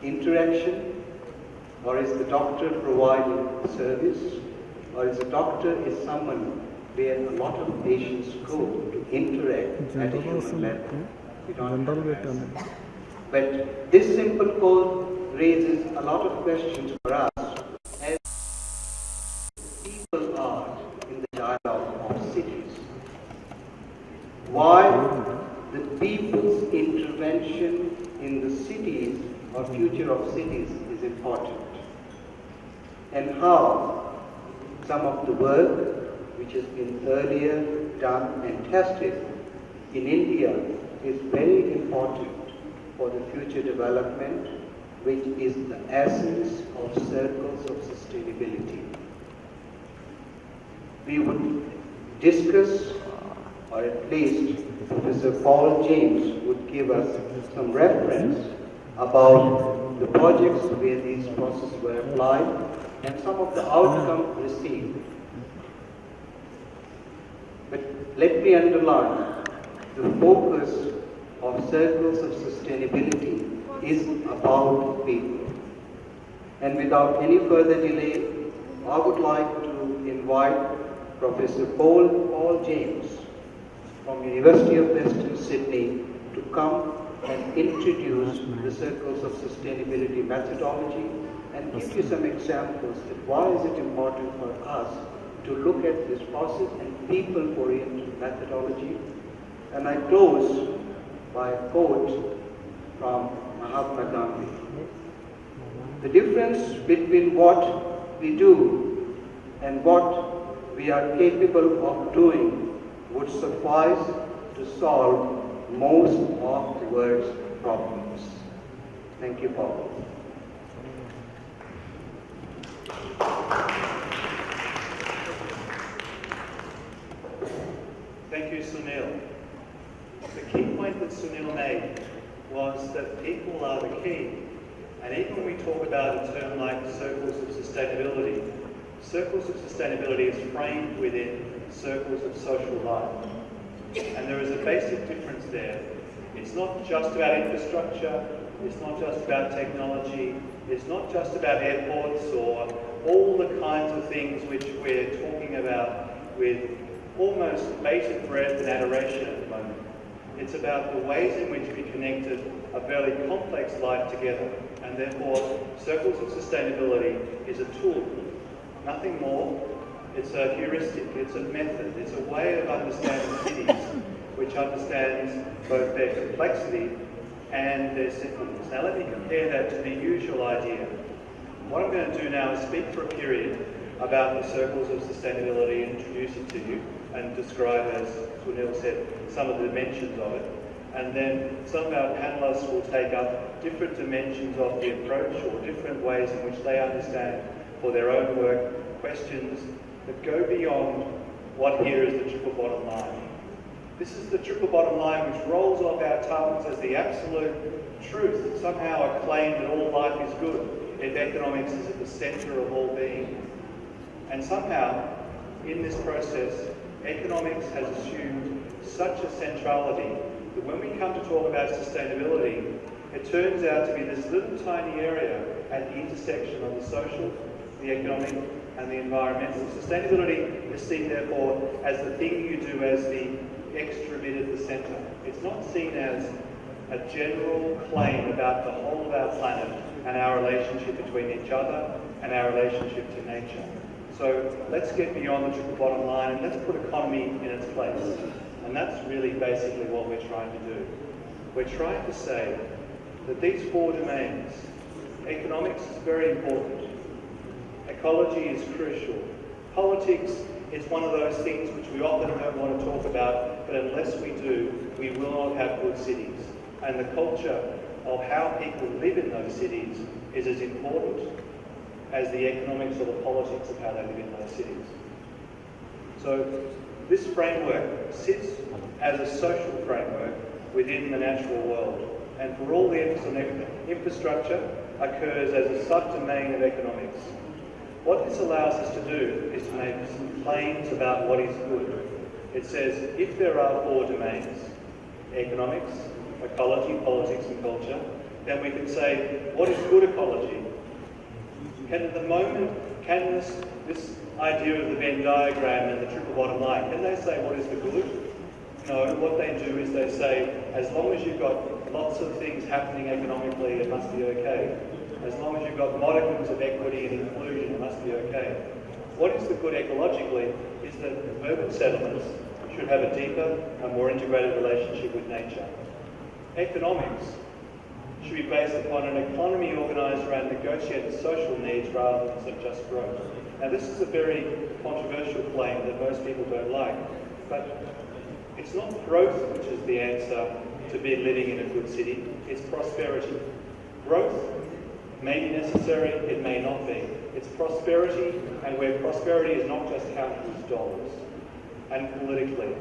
interaction, or is the doctor providing service, or is a doctor is someone where a lot of patients go to interact at a human level. We don't have that. But this simple code raises a lot of questions for us as people are in the dialogue of cities. Why the people's intervention in the cities or future of cities is important, and how some of the work which has been earlier done and tested in India is very important for the future development, which is the essence of circles of sustainability. We would discuss, or at least Professor Paul James would give us some reference about the projects where these processes were applied and some of the outcomes received. But let me underline, the focus of circles of sustainability is about people. And without any further delay, I would like to invite Professor Paul James from University of Western Sydney to come and introduce the circles of sustainability methodology and give you some examples of why is it important for us to look at this process and people-oriented methodology. And I close by a quote from Mahatma Gandhi. The difference between what we do and what we are capable of doing would suffice to solve most of the world's problems. Thank you, Paul. Thank you, Sunil. The key point that Sunil made was that people are the key. And even when we talk about a term like circles of sustainability is framed within circles of social life. And there is a basic difference there. It's not just about infrastructure, it's not just about technology, it's not just about airports or all the kinds of things which we're talking about with almost bated breath and adoration at the moment. It's about the ways in which we connected a fairly complex life together, and therefore circles of sustainability is a tool, nothing more. It's a heuristic, it's a method, it's a way of understanding cities which understands both their complexity and their simpleness. Now let me compare that to the usual idea. What I'm going to do now is speak for a period about the circles of sustainability and introduce it to you and describe, as Sunil said, some of the dimensions of it. And then some of our panelists will take up different dimensions of the approach or different ways in which they understand for their own work questions that go beyond what here is the triple bottom line. This is the triple bottom line which rolls off our tongues as the absolute truth that somehow a claim that all life is good if economics is at the centre of all being. And somehow, in this process, economics has assumed such a centrality that when we come to talk about sustainability, it turns out to be this little tiny area at the intersection of the social, the economic, and the environmental. Sustainability is seen, therefore, as the thing you do as the extra bit at the centre. It's not seen as a general claim about the whole of our planet and our relationship between each other and our relationship to nature. So let's get beyond the triple bottom line and let's put economy in its place. And that's really basically what we're trying to do. We're trying to say that these four domains, economics is very important, ecology is crucial, politics is one of those things which we often don't want to talk about, but unless we do, we will not have good cities. And the culture of how people live in those cities is as important as the economics or the politics of how they live in those cities. So this framework sits as a social framework within the natural world, and for all the emphasis on infrastructure occurs as a subdomain of economics. What this allows us to do is to make some claims about what is good. It says if there are four domains, economics, ecology, politics and culture, then we can say, what is good ecology? Can at the moment, can this idea of the Venn diagram and the triple bottom line, can they say what is the good? No, what they do is they say, as long as you've got lots of things happening economically, it must be okay. As long as you've got modicums of equity and inclusion, it must be okay. What is the good ecologically is that urban settlements should have a deeper and more integrated relationship with nature. Economics should be based upon an economy organised around negotiated social needs rather than just growth. Now this is a very controversial claim that most people don't like, but it's not growth which is the answer to be living in a good city, it's prosperity. Growth may be necessary, it may not be. It's prosperity, and where prosperity is not just counted as dollars. And politically,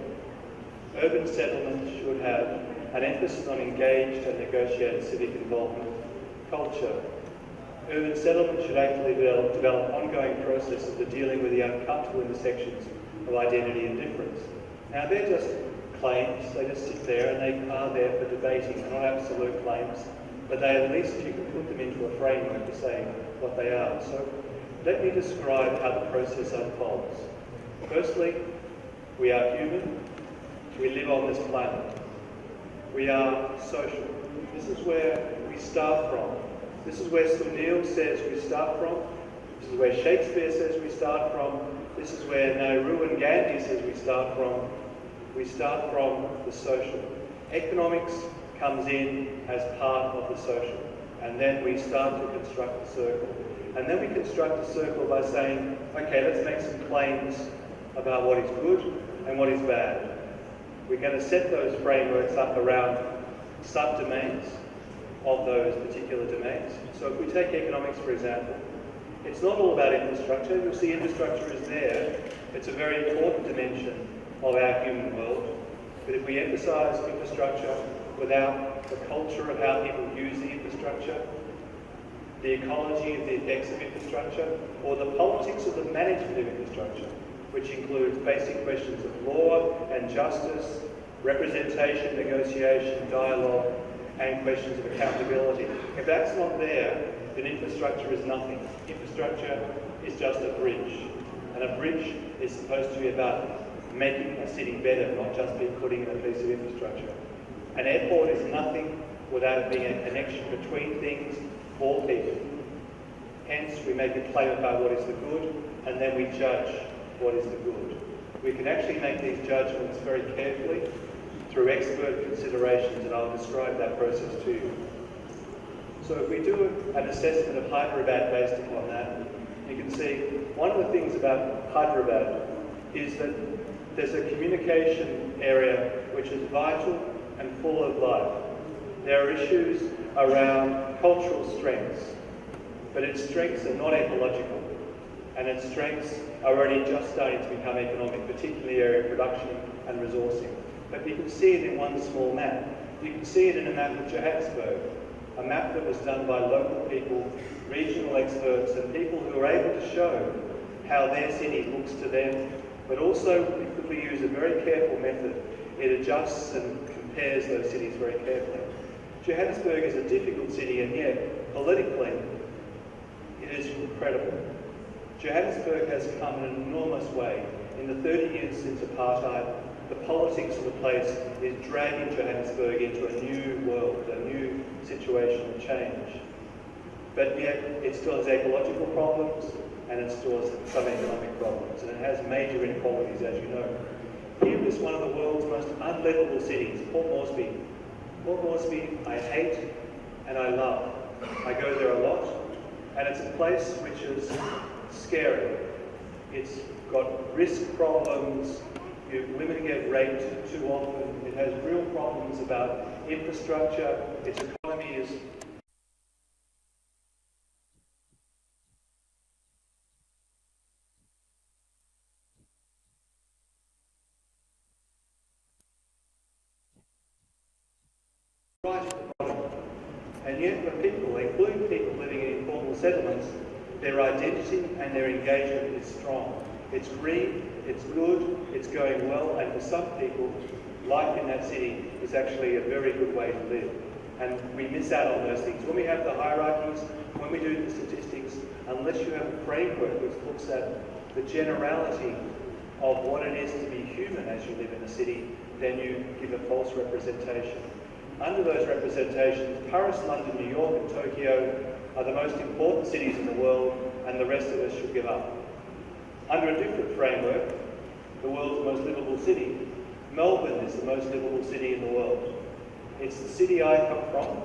urban settlements should have an emphasis on engaged and negotiated civic involvement. Culture. Urban settlements should actively develop ongoing processes of dealing with the uncomfortable intersections of identity and difference. Now they're just claims, they just sit there and they are there for debating. They're not absolute claims, but they at least you can put them into a framework to say what they are. So let me describe how the process unfolds. Firstly, we are human, we live on this planet. We are social. This is where we start from. This is where Sunil says we start from. This is where Shakespeare says we start from. This is where Nehru and Gandhi says we start from. We start from the social. Economics comes in as part of the social. And then we start to construct the circle. And then we construct the circle by saying, okay, let's make some claims about what is good and what is bad. We're going to set those frameworks up around subdomains of those particular domains. So if we take economics, for example, it's not all about infrastructure. You'll see infrastructure is there. It's a very important dimension of our human world. But if we emphasise infrastructure without the culture of how people use the infrastructure, the ecology of the effects of infrastructure, or the politics of the management of infrastructure, which includes basic questions of law and justice, representation, negotiation, dialogue, and questions of accountability. If that's not there, then infrastructure is nothing. Infrastructure is just a bridge. And a bridge is supposed to be about making a city better, not just be putting in a piece of infrastructure. An airport is nothing without it being a connection between things for people. Hence, we make a claim about what is the good, and then we judge what is the good. We can actually make these judgments very carefully through expert considerations, and I'll describe that process to you. So if we do an assessment of Hyderabad based upon that, you can see one of the things about Hyderabad is that there's a communication area which is vital and full of life. There are issues around cultural strengths, but its strengths are not ecological, and its strengths are only just starting to become economic, particularly the area of production and resourcing. But you can see it in one small map. You can see it in a map of Johannesburg, a map that was done by local people, regional experts, and people who are able to show how their city looks to them. But also, if we use a very careful method, it adjusts and compares those cities very carefully. Johannesburg is a difficult city, and yet, politically, it is incredible. Johannesburg has come an enormous way. In the 30 years since apartheid, the politics of the place is dragging Johannesburg into a new world, a new situation of change. But yet, it still has ecological problems, and it still has some economic problems, and it has major inequalities, as you know. Here is one of the world's most unlivable cities, Port Moresby. Port Moresby, I hate and I love. I go there a lot, and it's a place which is scary. It's got risk problems, women get raped too often, it has real problems about infrastructure, its economy is right at the bottom. And yet for people, including people living in informal settlements, their identity and their engagement is strong. It's green, it's good, it's going well, and for some people, life in that city is actually a very good way to live. And we miss out on those things. When we have the hierarchies, when we do the statistics, unless you have a framework which looks at the generality of what it is to be human as you live in a city, then you give a false representation. Under those representations, Paris, London, New York and Tokyo are the most important cities in the world, and the rest of us should give up. Under a different framework, the world's most livable city, Melbourne is the most livable city in the world. It's the city I come from,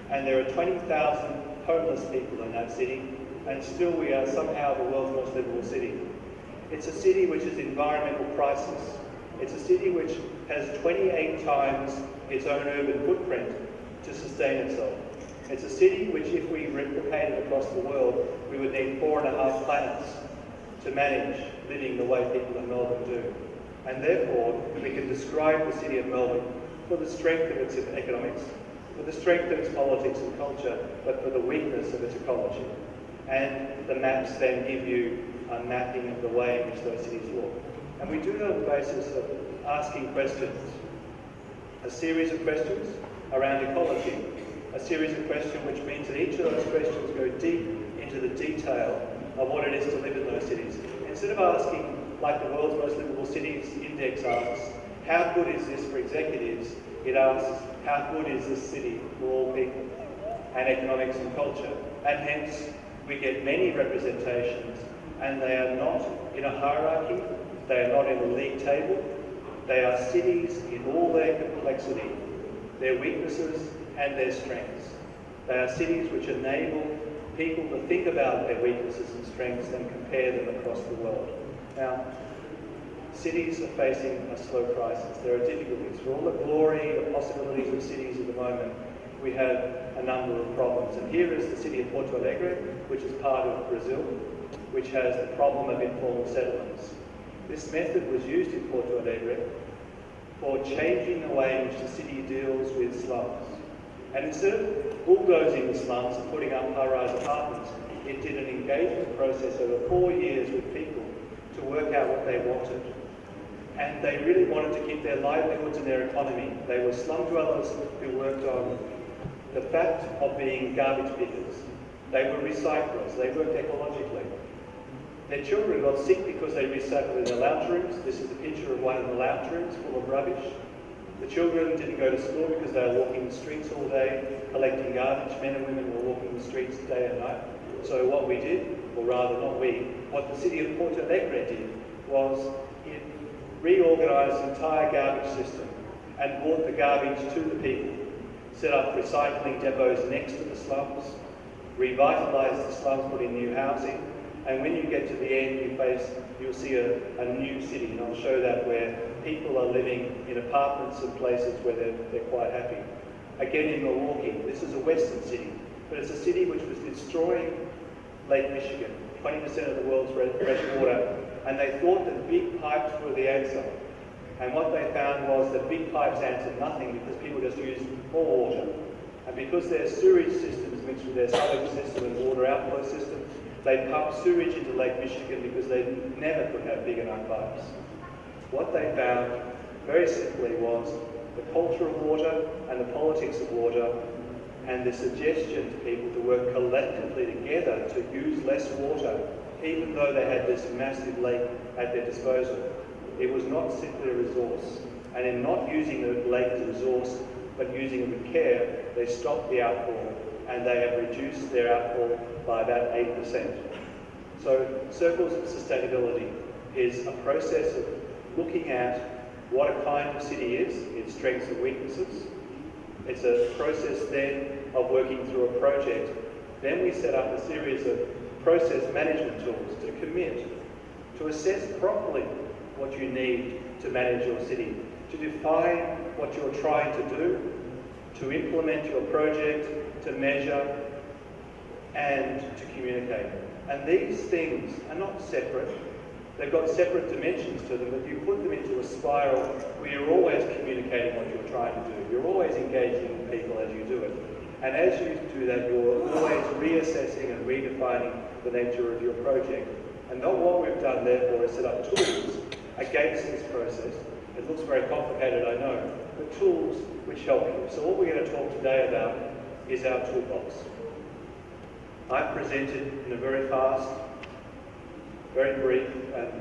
and there are 20,000 homeless people in that city, and still we are somehow the world's most livable city. It's a city which is environmental crisis. It's a city which has 28 times its own urban footprint to sustain itself. It's a city which, if we replicated across the world, we would need 4.5 planets to manage living the way people in Melbourne do. And therefore, we can describe the city of Melbourne for the strength of its economics, for the strength of its politics and culture, but for the weakness of its ecology. And the maps then give you a mapping of the way in which those cities look. And we do that on the basis of asking questions. A series of questions around ecology. A series of questions which means that each of those questions go deep into the detail of what it is to live in those cities. Instead of asking, like the world's most livable cities index asks, how good is this for executives? It asks, how good is this city for all people? And economics and culture. And hence, we get many representations, and they are not in a hierarchy, they are not in a league table, they are cities in all their complexity, their weaknesses and their strengths. They are cities which enable people to think about their weaknesses and strengths and compare them across the world. Now, cities are facing a slow crisis. There are difficulties. For all the glory, the possibilities of cities at the moment, we have a number of problems. And here is the city of Porto Alegre, which is part of Brazil, which has the problem of informal settlements. This method was used in Porto Alegre for changing the way in which the city deals with slums. And instead of bulldozing the slums and putting up high-rise apartments, it did an engagement process over 4 years with people to work out what they wanted. And they really wanted to keep their livelihoods and their economy. They were slum dwellers who worked on the fact of being garbage pickers. They were recyclers. They worked ecologically. Their children got sick because they recycled in the lounge rooms. This is a picture of one of the lounge rooms full of rubbish. The children didn't go to school because they were walking the streets all day, collecting garbage. Men and women were walking the streets day and night. So what we did, or rather not we, what the city of Porto Alegre did was it reorganised the entire garbage system and brought the garbage to the people, set up recycling depots next to the slums, revitalised the slums, put in new housing, and when you get to the end, you'll see a new city, and I'll show that, where people are living in apartments and places where they're quite happy. Again in Milwaukee, this is a western city, but it's a city which was destroying Lake Michigan, 20% of the world's fresh water, and they thought that big pipes were the answer. And what they found was that big pipes answered nothing because people just used more water. And because their sewage systems mixed with their sewage system and water outflow system, they pumped sewage into Lake Michigan because they never could have big enough pipes. What they found, very simply, was the culture of water and the politics of water, and the suggestion to people to work collectively together to use less water, even though they had this massive lake at their disposal. It was not simply a resource, and in not using the lake as a resource, but using it with care, they stopped the outfall, and they have reduced their outfall by about 8%. So Circles of Sustainability is a process of looking at what a kind of city is, its strengths and weaknesses. It's a process then of working through a project. Then we set up a series of process management tools to commit, to assess properly what you need to manage your city, to define what you're trying to do, to implement your project, to measure, and to communicate. And these things are not separate. They've got separate dimensions to them, but you put them into a spiral where you're always communicating what you're trying to do. You're always engaging with people as you do it. And as you do that, you're always reassessing and redefining the nature of your project. And what we've done, therefore, is set up tools against this process. It looks very complicated, I know, but tools which help you. So what we're going to talk today about is our toolbox. I've presented in a very fast, very brief and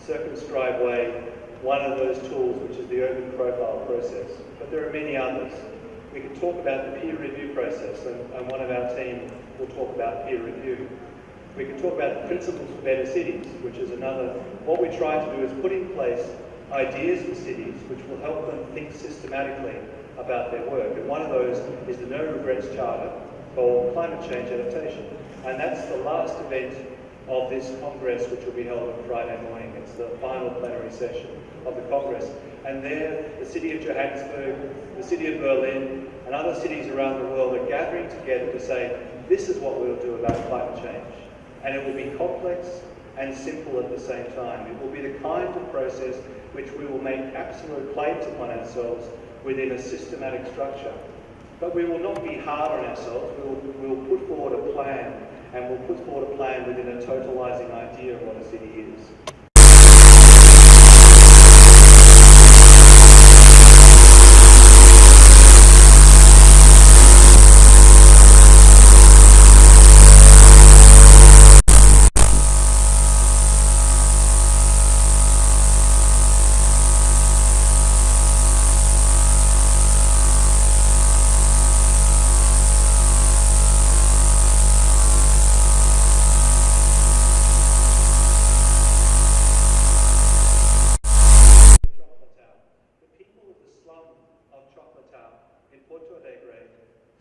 circumscribed way one of those tools, which is the urban profile process. But there are many others. We can talk about the peer review process, and one of our team will talk about peer review. We can talk about the principles for better cities, which is another. What we try to do is put in place ideas for cities which will help them think systematically about their work. And one of those is the No Regrets Charter for climate change adaptation. And that's the last event of this Congress, which will be held on Friday morning. It's the final plenary session of the Congress. And there, the city of Johannesburg, the city of Berlin, and other cities around the world are gathering together to say, this is what we'll do about climate change. And it will be complex and simple at the same time. It will be the kind of process which we will make absolute claims upon ourselves within a systematic structure. But we will not be hard on ourselves. We will put forward a plan, and we'll put forward a plan within a totalising idea of what a city is.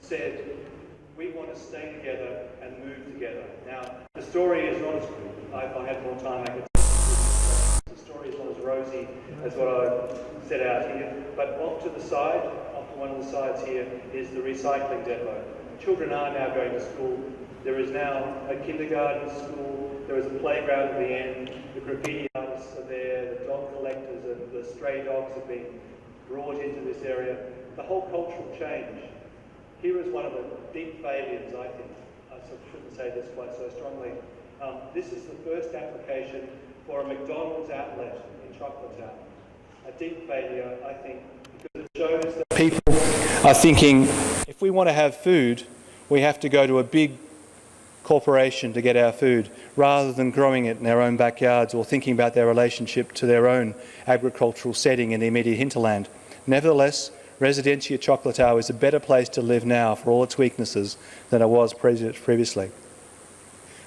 Said, we want to stay together and move together. Now, the story is not as, if I had more time, I could say the story is not as rosy as what I've set out here, but off to the side, off to one of the sides here, is the recycling depot. Children are now going to school. There is now a kindergarten school, there is a playground at the end, the graffiti artists are there, the dog collectors and the stray dogs have been brought into this area. The whole cultural change. Here is one of the deep failures, I think. I shouldn't say this quite so strongly. This is the first application for a McDonald's outlet in Chocolatetown. A deep failure, I think, because it shows that people are thinking, if we want to have food, we have to go to a big corporation to get our food, rather than growing it in their own backyards or thinking about their relationship to their own agricultural setting in the immediate hinterland. Nevertheless, Residencia Chocolatao is a better place to live now for all its weaknesses than it was previously.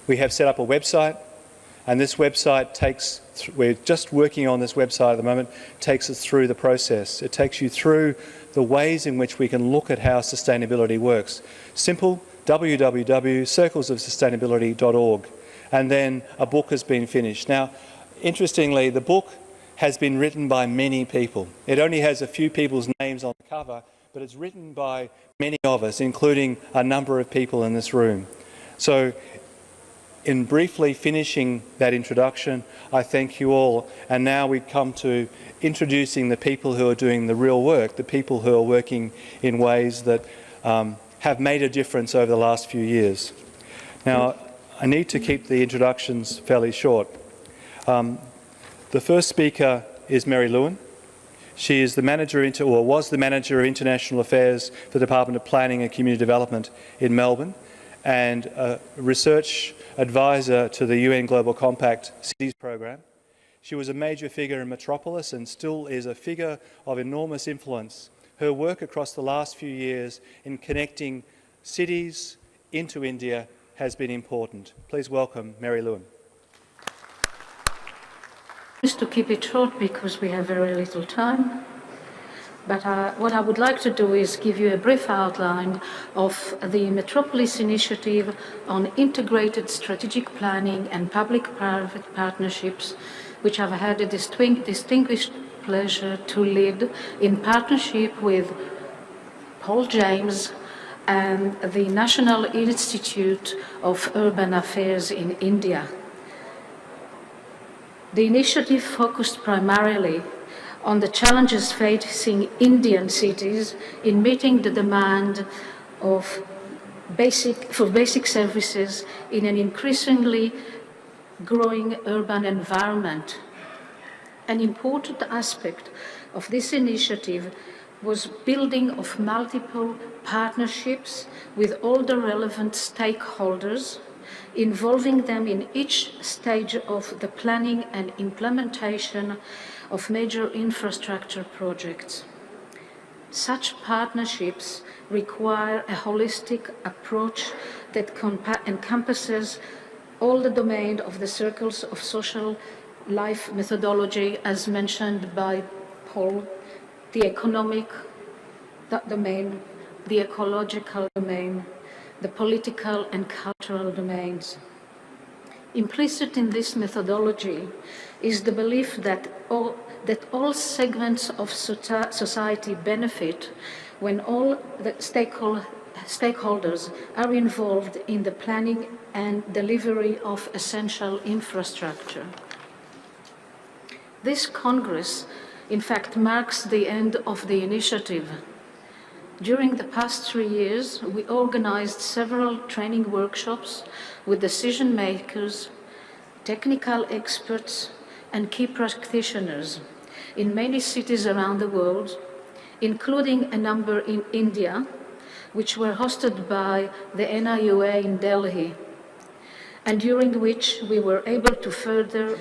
We have set up a website, and this website we're just working on this website at the moment, takes us through the process. It takes you through the ways in which we can look at how sustainability works. Simple, www.circlesofsustainability.org, and then a book has been finished. Now, interestingly, the book has been written by many people. It only has a few people's names on the cover, but it's written by many of us, including a number of people in this room. So, in briefly finishing that introduction, I thank you all, and now we come to introducing the people who are doing the real work, the people who are working in ways that have made a difference over the last few years. Now, I need to keep the introductions fairly short. The first speaker is Mary Lewin. She is the manager, was the manager of international affairs for the Department of Planning and Community Development in Melbourne, and a research advisor to the UN Global Compact Cities Program. She was a major figure in Metropolis and still is a figure of enormous influence. Her work across the last few years in connecting cities into India has been important. Please welcome Mary Lewin. Just to keep it short because we have very little time, but what I would like to do is give you a brief outline of the Metropolis initiative on integrated strategic planning and public-private partnerships, which I've had a distinguished pleasure to lead in partnership with Paul James and the National Institute of Urban Affairs in India. The initiative focused primarily on the challenges facing Indian cities in meeting the demand for basic services in an increasingly growing urban environment. An important aspect of this initiative was building of multiple partnerships with all the relevant stakeholders, involving them in each stage of the planning and implementation of major infrastructure projects. Such partnerships require a holistic approach that encompasses all the domain of the circles of social life methodology, as mentioned by Paul, the economic domain, the ecological domain, the political and cultural domains. Implicit in this methodology is the belief that all segments of society benefit when all the stakeholders are involved in the planning and delivery of essential infrastructure. This Congress, in fact, marks the end of the initiative. During the past 3 years, we organized several training workshops with decision makers, technical experts, and key practitioners in many cities around the world, including a number in India, which were hosted by the NIUA in Delhi, and during which we were able to further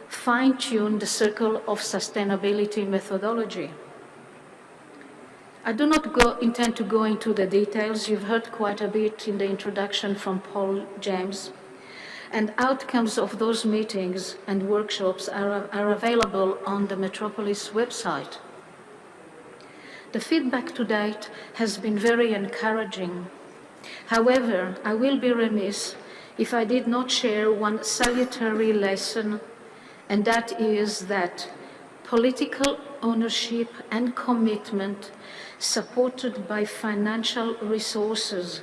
fine-tune the circle of sustainability methodology. I do not intend to go into the details. You've heard quite a bit in the introduction from Paul James. And outcomes of those meetings and workshops are available on the Metropolis website. The feedback to date has been very encouraging. However, I will be remiss if I did not share one salutary lesson, and that is that political ownership and commitment supported by financial resources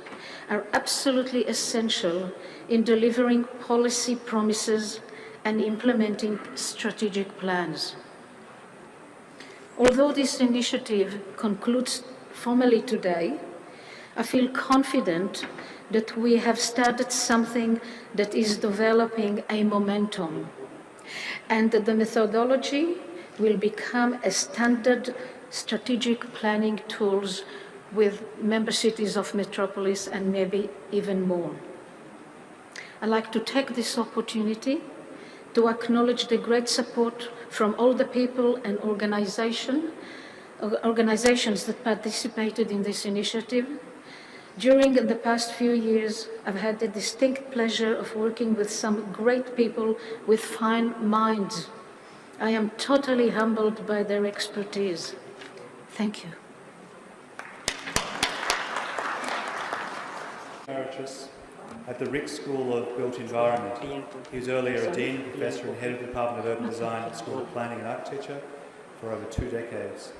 are absolutely essential in delivering policy promises and implementing strategic plans. Although this initiative concludes formally today, I feel confident that we have started something that is developing a momentum, and that the methodology will become a standard strategic planning tools with member cities of Metropolis and maybe even more. I'd like to take this opportunity to acknowledge the great support from all the people and organizations that participated in this initiative. During the past few years, I've had the distinct pleasure of working with some great people with fine minds. I am totally humbled by their expertise. Thank you. Emeritus at the Rick School of Built Environment. He was earlier a Dean, Professor and Head of the Department of Urban Design at the School of Planning and Architecture for over 2 decades.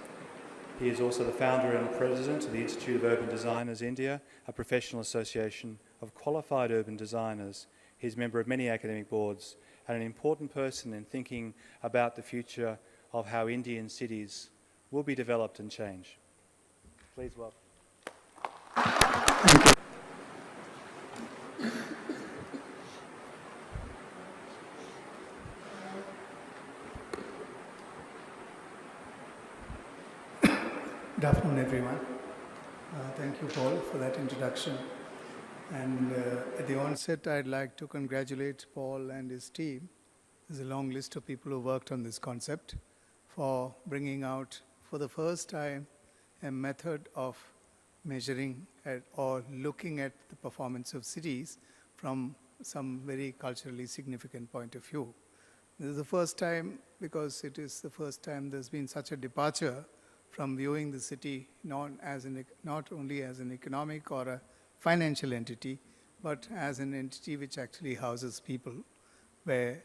He is also the founder and president of the Institute of Urban Designers India, a professional association of qualified urban designers. He's a member of many academic boards and an important person in thinking about the future of how Indian cities will be developed and change. Please welcome. Good afternoon, everyone. Thank you, Paul, for that introduction. And at the onset, I'd like to congratulate Paul and his team. There's a long list of people who worked on this concept for bringing out, for the first time, a method of measuring or looking at the performance of cities from some very culturally significant point of view. This is the first time because it is the first time there's been such a departure from viewing the city not only as an economic or a financial entity, but as an entity which actually houses people, where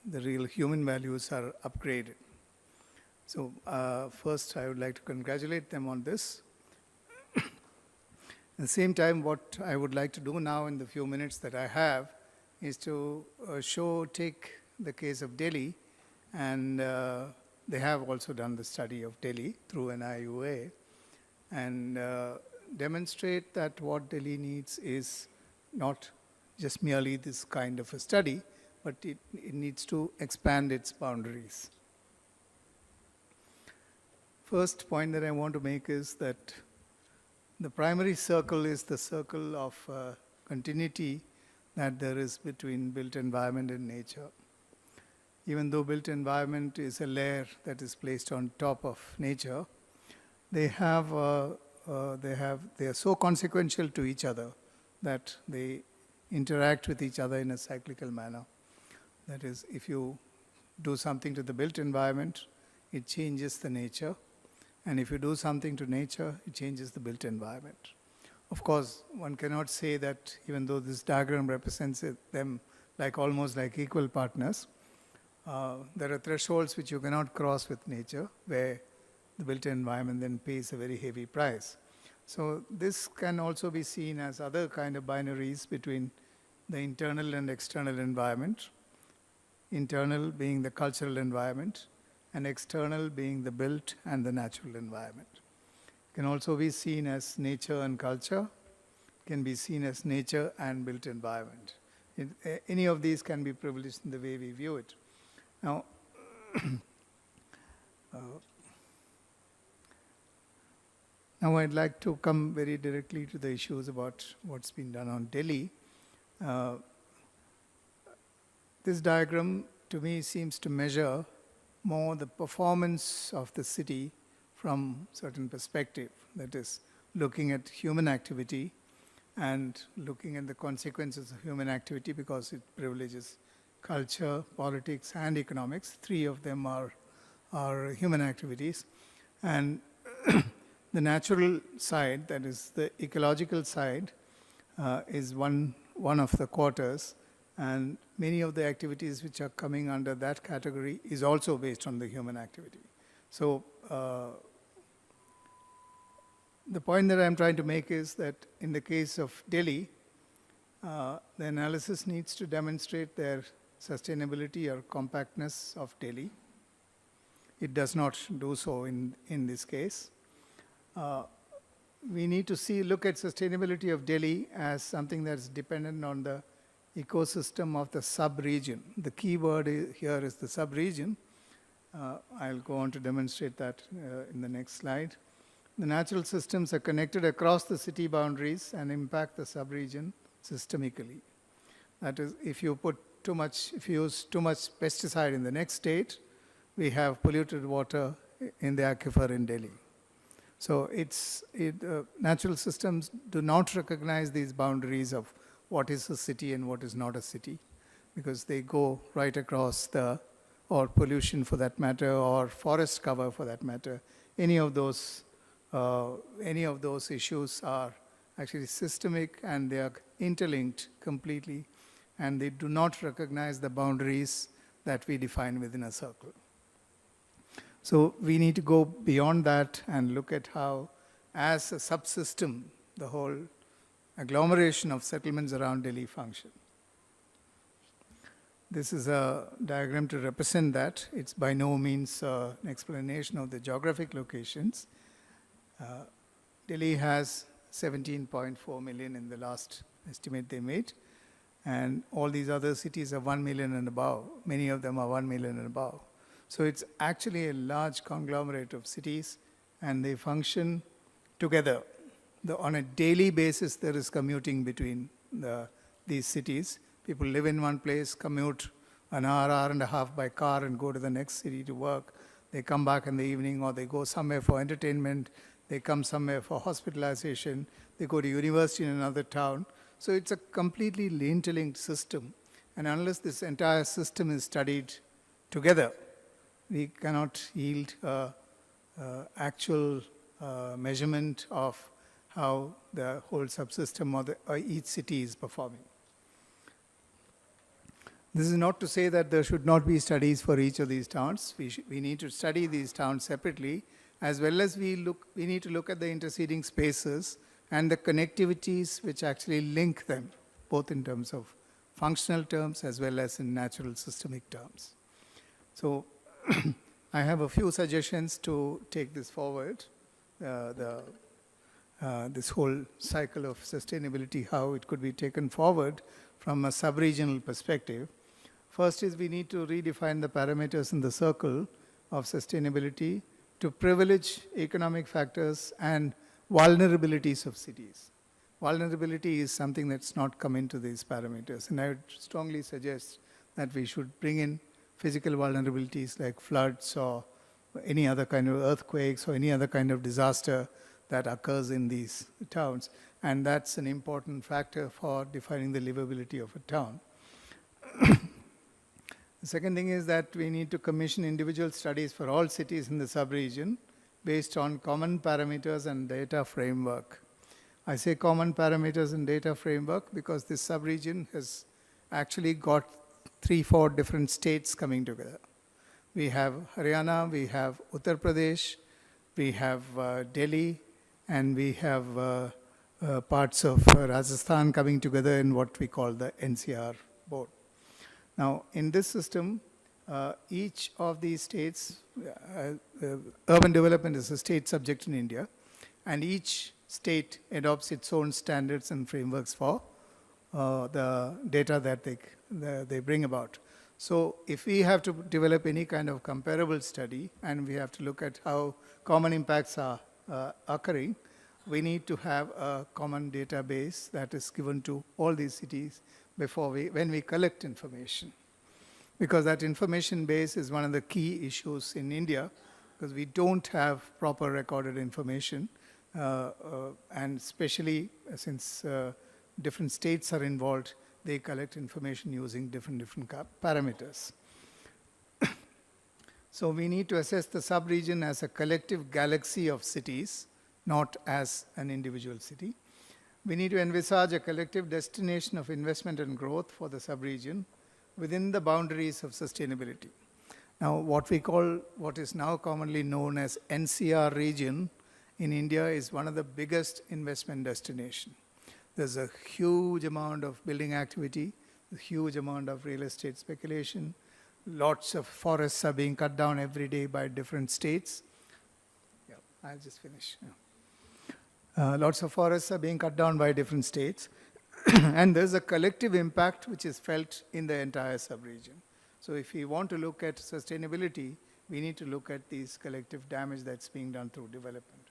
the real human values are upgraded. So first, I would like to congratulate them on this. At the same time, what I would like to do now in the few minutes that I have is to take the case of Delhi, and they have also done the study of Delhi through an IUA, and demonstrate that what Delhi needs is not just merely this kind of a study, but it needs to expand its boundaries. First point that I want to make is that the primary circle is the circle of continuity that there is between built environment and nature. Even though built environment is a layer that is placed on top of nature, they are so consequential to each other that they interact with each other in a cyclical manner. That is, if you do something to the built environment, it changes the nature. And if you do something to nature, it changes the built environment. Of course, one cannot say that even though this diagram represents them almost like equal partners, there are thresholds which you cannot cross with nature, where the built environment then pays a very heavy price. So this can also be seen as other kind of binaries between the internal and external environment, internal being the cultural environment, and external being the built and the natural environment. Can also be seen as nature and culture, can be seen as nature and built environment. Any of these can be privileged in the way we view it. Now, now I'd like to come very directly to the issues about what's been done on Delhi. This diagram to me seems to measure more the performance of the city from certain perspective, that is, looking at human activity and looking at the consequences of human activity, because it privileges culture, politics, and economics. Three of them are human activities. And the natural side, that is the ecological side, is one of the quarters. And many of the activities which are coming under that category is also based on the human activity. So the point that I'm trying to make is that in the case of Delhi, the analysis needs to demonstrate their sustainability or compactness of Delhi. It does not do so in this case. We need to look at sustainability of Delhi as something that's dependent on the ecosystem of the sub-region. The key word here is the sub-region. I'll go on to demonstrate that in the next slide. The natural systems are connected across the city boundaries and impact the sub-region systemically. That is, if you use too much pesticide in the next state, we have polluted water in the aquifer in Delhi. So natural systems do not recognize these boundaries of what is a city and what is not a city, because they go right across or pollution for that matter, or forest cover for that matter. Any of those issues are actually systemic, and they are interlinked completely, and they do not recognize the boundaries that we define within a circle. So we need to go beyond that and look at how, as a subsystem, the whole agglomeration of settlements around Delhi function. This is a diagram to represent that. It's by no means an explanation of the geographic locations. Delhi has 17.4 million in the last estimate they made, and all these other cities are 1 million and above. Many of them are 1 million and above. So it's actually a large conglomerate of cities, and they function together. On a daily basis, there is commuting between these cities. People live in one place, commute an hour and a half by car, and go to the next city to work. They come back in the evening, or they go somewhere for entertainment. They come somewhere for hospitalization. They go to university in another town. So it's a completely interlinked system. And unless this entire system is studied together, we cannot yield actual measurement of how the whole subsystem or each city is performing. This is not to say that there should not be studies for each of these towns. We need to study these towns separately, as well as we need to look at the interceding spaces and the connectivities which actually link them, both in terms of functional terms as well as in natural systemic terms. So I have a few suggestions to take this forward, this whole cycle of sustainability, how it could be taken forward from a sub-regional perspective. First is we need to redefine the parameters in the circle of sustainability to privilege economic factors and vulnerabilities of cities. Vulnerability is something that's not come into these parameters, and I would strongly suggest that we should bring in physical vulnerabilities like floods or any other kind of earthquakes or any other kind of disaster that occurs in these towns, and that's an important factor for defining the livability of a town. The second thing is that we need to commission individual studies for all cities in the sub-region based on common parameters and data framework. I say common parameters and data framework because this sub-region has actually got 3-4 different states coming together. We have Haryana, we have Uttar Pradesh, we have Delhi, and we have parts of Rajasthan coming together in what we call the NCR board. Now, in this system, each of these states, urban development is a state subject in India, and each state adopts its own standards and frameworks for the data that they bring about. So if we have to develop any kind of comparable study and we have to look at how common impacts are occurring, we need to have a common database that is given to all these cities when we collect information. Because that information base is one of the key issues in India, because we don't have proper recorded information, and especially since different states are involved, they collect information using different parameters. So we need to assess the sub-region as a collective galaxy of cities, not as an individual city. We need to envisage a collective destination of investment and growth for the sub-region within the boundaries of sustainability. Now, what is now commonly known as NCR region in India is one of the biggest investment destinations. There's a huge amount of building activity, a huge amount of real estate speculation. Lots of forests are being cut down every day by different states. Yeah, I'll just finish. Yeah. Lots of forests are being cut down by different states. And there's a collective impact which is felt in the entire sub-region. So if we want to look at sustainability, we need to look at these collective damage that's being done through development.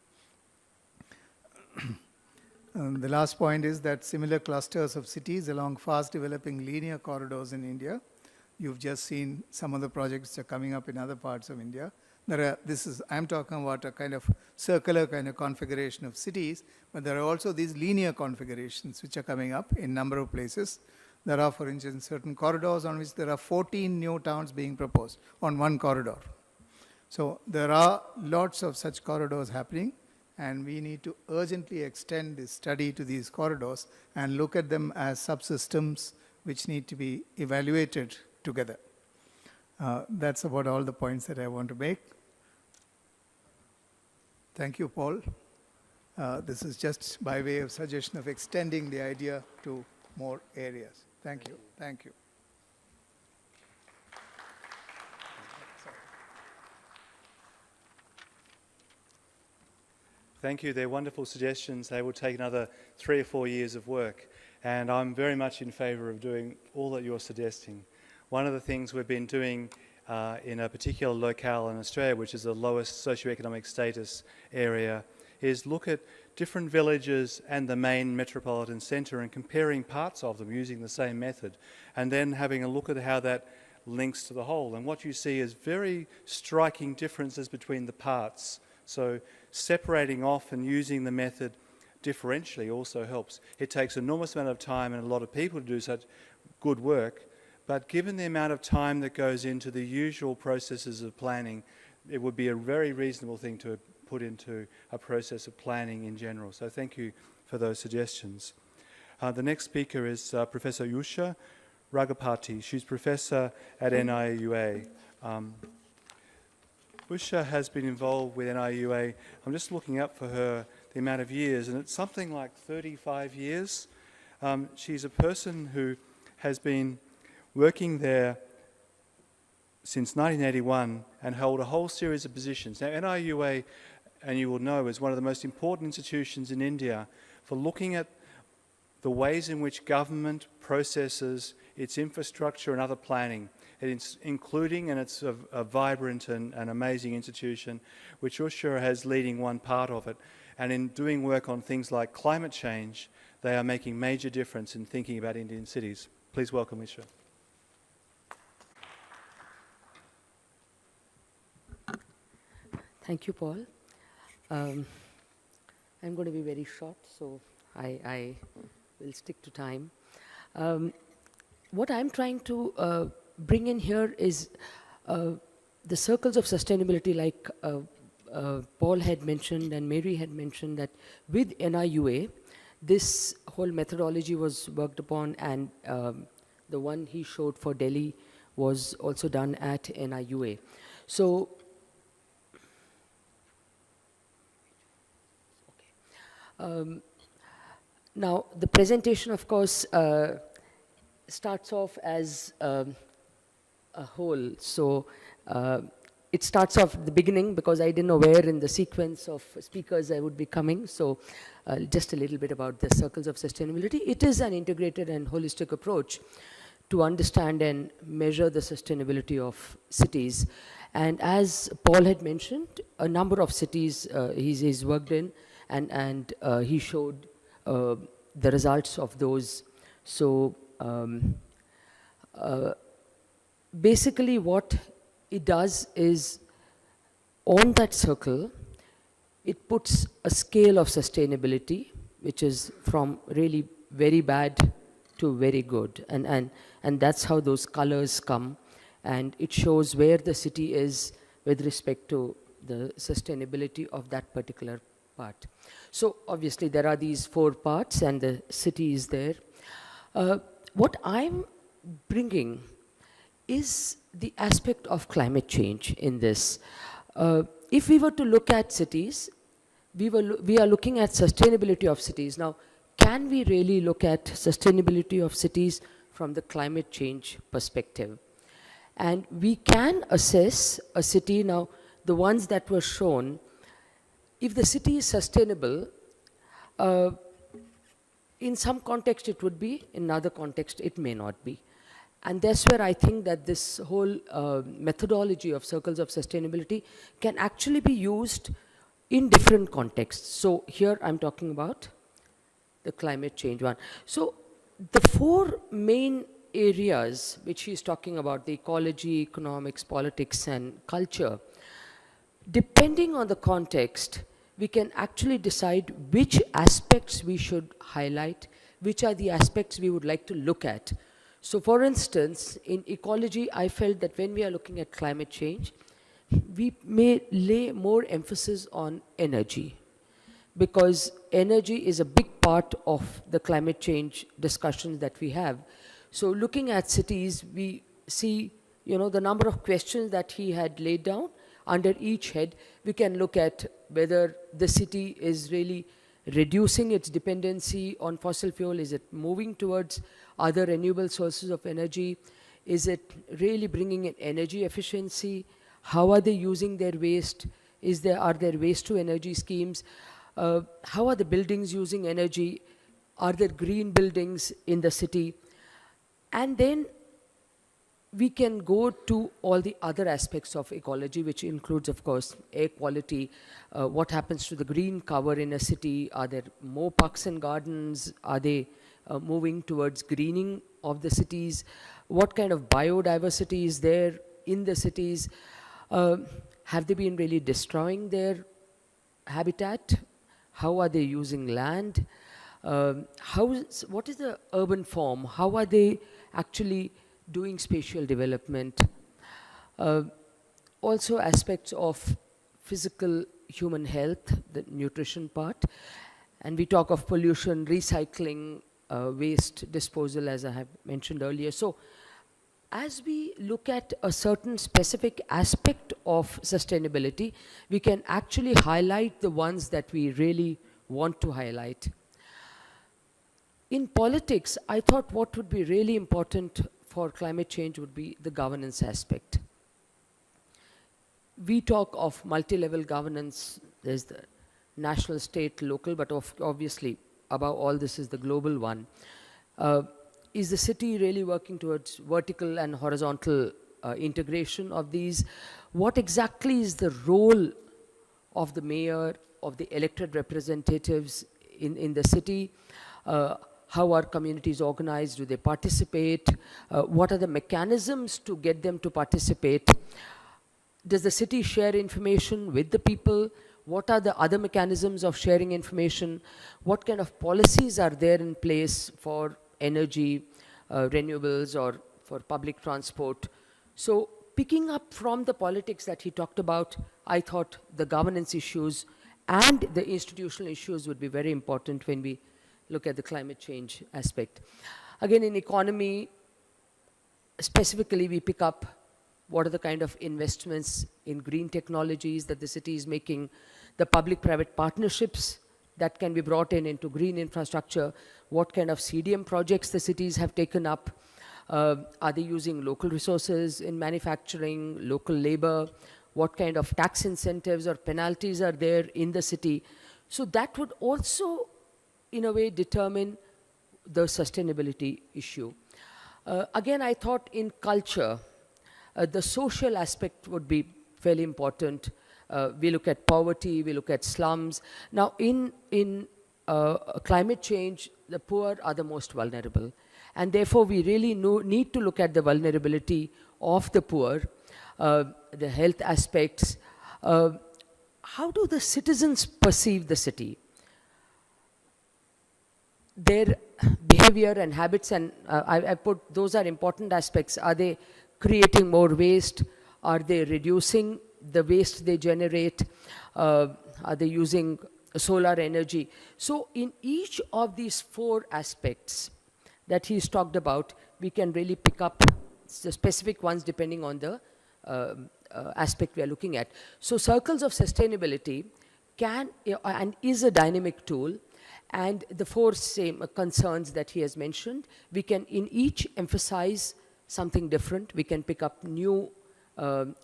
The last point is that similar clusters of cities along fast developing linear corridors in India. You've just seen some of the projects that are coming up in other parts of India. I'm talking about a kind of circular kind of configuration of cities, but there are also these linear configurations which are coming up in a number of places. There are, for instance, certain corridors on which there are 14 new towns being proposed on one corridor. So there are lots of such corridors happening, and we need to urgently extend this study to these corridors and look at them as subsystems which need to be evaluated together. That's about all the points that I want to make. Thank you, Paul. This is just by way of suggestion of extending the idea to more areas. Thank you. Thank you. Thank you. They're wonderful suggestions. They will take another 3 or 4 years of work, and I'm very much in favour of doing all that you're suggesting. One of the things we've been doing in a particular locale in Australia, which is the lowest socioeconomic status area, is look at different villages and the main metropolitan centre and comparing parts of them using the same method, and then having a look at how that links to the whole. And what you see is very striking differences between the parts. So separating off and using the method differentially also helps. It takes an enormous amount of time and a lot of people to do such good work, but given the amount of time that goes into the usual processes of planning, it would be a very reasonable thing to put into a process of planning in general. So thank you for those suggestions. The next speaker is Professor Usha Ragapati. She's professor at NIUA. Usha has been involved with NIUA. I'm just looking up for her the amount of years, and it's something like 35 years. She's a person who has been working there since 1981 and held a whole series of positions. Now, NIUA, and you will know, is one of the most important institutions in India for looking at the ways in which government processes its infrastructure and other planning, including, and it's a vibrant and amazing institution, which Ushra has leading one part of it. And in doing work on things like climate change, they are making major difference in thinking about Indian cities. Please welcome Ushra. Thank you, Paul. I'm going to be very short, so I will stick to time. What I'm trying to bring in here is the circles of sustainability, like Paul had mentioned and Mary had mentioned, that with NIUA, this whole methodology was worked upon, and the one he showed for Delhi was also done at NIUA. So, now the presentation, of course, starts off as a whole. So it starts off at the beginning, because I didn't know where in the sequence of speakers I would be coming. So just a little bit about the circles of sustainability. It is an integrated and holistic approach to understand and measure the sustainability of cities. And as Paul had mentioned, a number of cities he's worked in, and he showed the results of those. So basically what it does is, on that circle, it puts a scale of sustainability, which is from really very bad to very good. And that's how those colors come. And it shows where the city is with respect to the sustainability of that particular part. So obviously there are these 4 parts, and the city is there. What I'm bringing is the aspect of climate change in this. If we were to look at cities, we are looking at sustainability of cities. Now, can we really look at sustainability of cities from the climate change perspective? And we can assess a city. Now, the ones that were shown, if the city is sustainable, in some context it would be, in another context it may not be. And that's where I think that this whole methodology of circles of sustainability can actually be used in different contexts. So here I'm talking about the climate change one. So the 4 main areas which he's talking about, the ecology, economics, politics, and culture, depending on the context, we can actually decide which aspects we should highlight, which are the aspects we would like to look at. So for instance, in ecology, I felt that when we are looking at climate change, we may lay more emphasis on energy, because energy is a big part of the climate change discussions that we have. So looking at cities, we see, the number of questions that he had laid down. Under each head, we can look at whether the city is really reducing its dependency on fossil fuel. Is it moving towards other renewable sources of energy? Is it really bringing in energy efficiency? How are they using their waste? Are there waste to energy schemes? How are the buildings using energy? Are there green buildings in the city? And then we can go to all the other aspects of ecology, which includes, of course, air quality. What happens to the green cover in a city? Are there more parks and gardens? Are they moving towards greening of the cities? What kind of biodiversity is there in the cities? Have they been really destroying their habitat? How are they using land? What is the urban form? How are they actually doing spatial development? Also aspects of physical human health, the nutrition part. And we talk of pollution, recycling, waste disposal, as I have mentioned earlier. So as we look at a certain specific aspect of sustainability, we can actually highlight the ones that we really want to highlight. In politics, I thought what would be really important for climate change would be the governance aspect. We talk of multi-level governance. There's the national, state, local, but obviously above all this is the global one. Is the city really working towards vertical and horizontal integration of these? What exactly is the role of the mayor, of the elected representatives in the city? How are communities organized? Do they participate? What are the mechanisms to get them to participate? Does the city share information with the people? What are the other mechanisms of sharing information? What kind of policies are there in place for energy, renewables, or for public transport? So picking up from the politics that he talked about, I thought the governance issues and the institutional issues would be very important when we look at the climate change aspect. Again, in economy, specifically we pick up what are the kind of investments in green technologies that the city is making, the public-private partnerships that can be brought in into green infrastructure, what kind of CDM projects the cities have taken up, are they using local resources in manufacturing, local labor, what kind of tax incentives or penalties are there in the city. So that would also, in a way, determine the sustainability issue. Again, I thought in culture, the social aspect would be fairly important. We look at poverty, we look at slums. Now, in climate change, the poor are the most vulnerable. And therefore, we really need to look at the vulnerability of the poor, the health aspects. How do the citizens perceive the city? Their behavior and habits, and I put those are important aspects. Are they creating more waste? Are they reducing the waste they generate? Are they using solar energy? So in each of these four aspects that he's talked about, we can really pick up the specific ones depending on the aspect we are looking at. So circles of sustainability can and is a dynamic tool, and the four same concerns that he has mentioned, we can in each emphasize something different. We can pick up new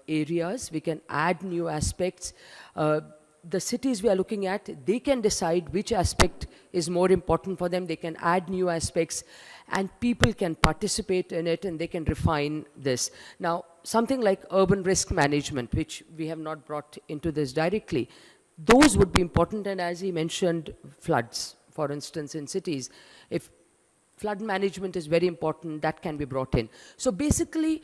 areas, we can add new aspects. The cities we are looking at, they can decide which aspect is more important for them. They can add new aspects, and people can participate in it, and they can refine this. Now, something like urban risk management, which we have not brought into this directly, those would be important. And as he mentioned, floods, for instance, in cities, if flood management is very important, that can be brought in. So basically,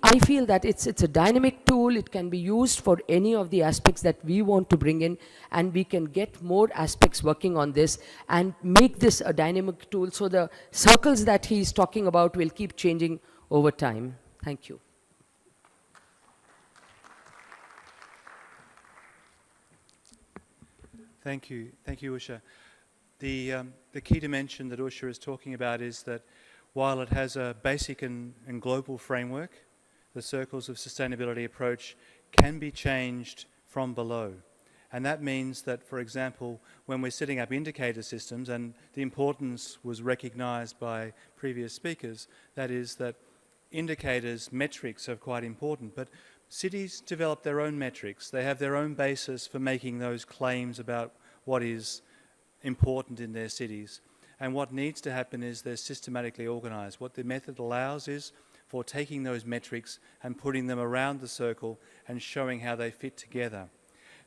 I feel that it's a dynamic tool. It can be used for any of the aspects that we want to bring in, and we can get more aspects working on this and make this a dynamic tool. So the circles that he's talking about will keep changing over time. Thank you. Thank you, Usha. The key dimension that Usha is talking about is that while it has a basic and global framework, the circles of sustainability approach can be changed from below. And that means that, for example, when we're setting up indicator systems, and the importance was recognized by previous speakers, that is that indicators, metrics are quite important, but cities develop their own metrics. They have their own basis for making those claims about what is important in their cities. And what needs to happen is they're systematically organised. What the method allows is for taking those metrics and putting them around the circle and showing how they fit together.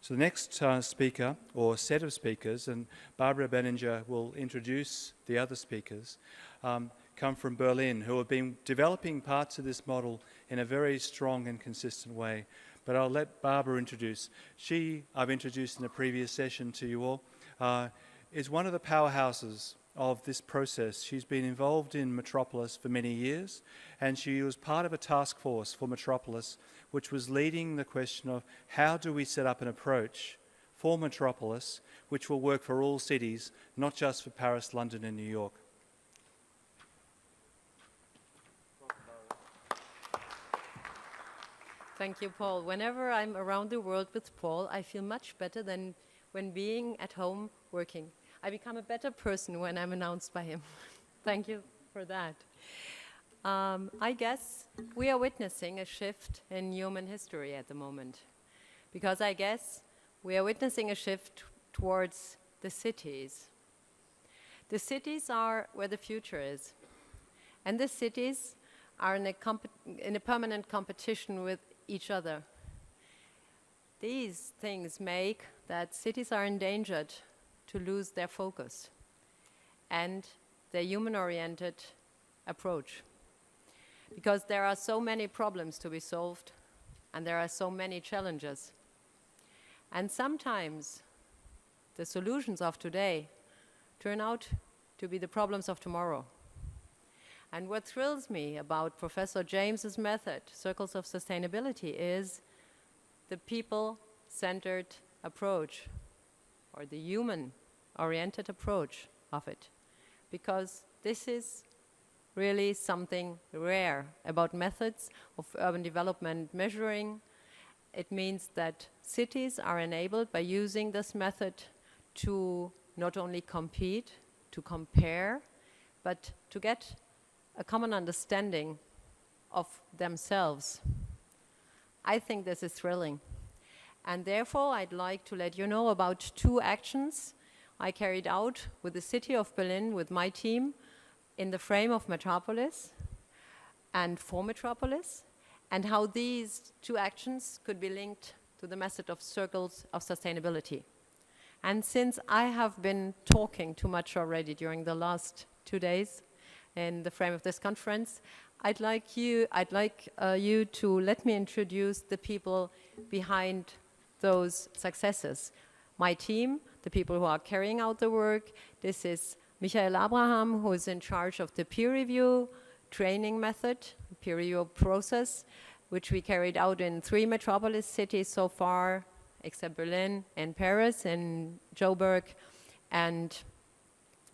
So the next speaker, or set of speakers, and Barbara Benninger will introduce the other speakers, come from Berlin, who have been developing parts of this model in a very strong and consistent way. But I'll let Barbara introduce. She, I've introduced in a previous session to you all, is one of the powerhouses of this process. She's been involved in Metropolis for many years, and she was part of a task force for Metropolis, which was leading the question of how do we set up an approach for Metropolis which will work for all cities, not just for Paris, London and New York. Thank you, Paul. Whenever I'm around the world with Paul, I feel much better than when being at home working. I become a better person when I'm announced by him. Thank you for that. I guess we are witnessing a shift in human history at the moment, because I guess we are witnessing a shift towards the cities. The cities are where the future is. And the cities are in a permanent competition with each other. These things make that cities are endangered to lose their focus and their human-oriented approach. Because there are so many problems to be solved, and there are so many challenges. And sometimes the solutions of today turn out to be the problems of tomorrow. And what thrills me about Professor James's method, Circles of Sustainability, is the people-centered approach, or the human-oriented approach of it. Because this is really something rare about methods of urban development measuring. It means that cities are enabled by using this method to not only compete, to compare, but to get a common understanding of themselves. I think this is thrilling. And therefore, I'd like to let you know about 2 actions I carried out with the city of Berlin, with my team, in the frame of Metropolis and for Metropolis, and how these 2 actions could be linked to the method of circles of sustainability. And since I have been talking too much already during the last 2 days in the frame of this conference, I'd like you to let me introduce the people behind those successes. My team, the people who are carrying out the work. This is Michael Abraham, who is in charge of the peer review training method, peer review process, which we carried out in 3 metropolis cities so far, except Berlin, and Paris, in Joburg, and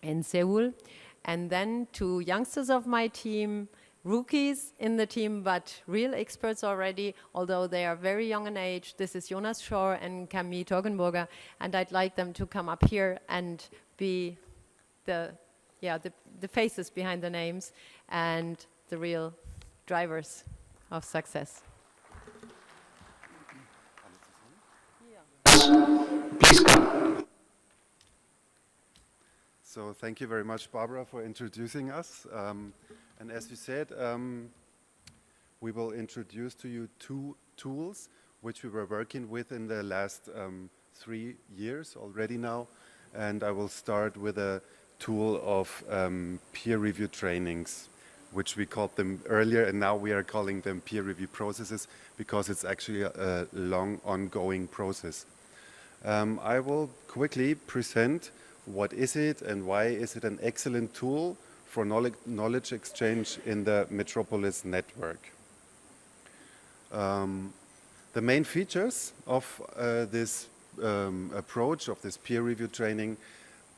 in Seoul. And then 2 youngsters of my team, rookies in the team, but real experts already, although they are very young in age. This is Jonas Schor and Camille Torgenburger, and I'd like them to come up here and be the faces behind the names and the real drivers of success. Please come. So thank you very much, Barbara, for introducing us. And as you said, we will introduce to you 2 tools which we were working with in the last 3 years already now. And I will start with a tool of peer review trainings, which we called them earlier, and now we are calling them peer review processes because it's actually a long ongoing process. I will quickly present what is it and why is it an excellent tool for knowledge exchange in the Metropolis network. The main features of this approach, of this peer review training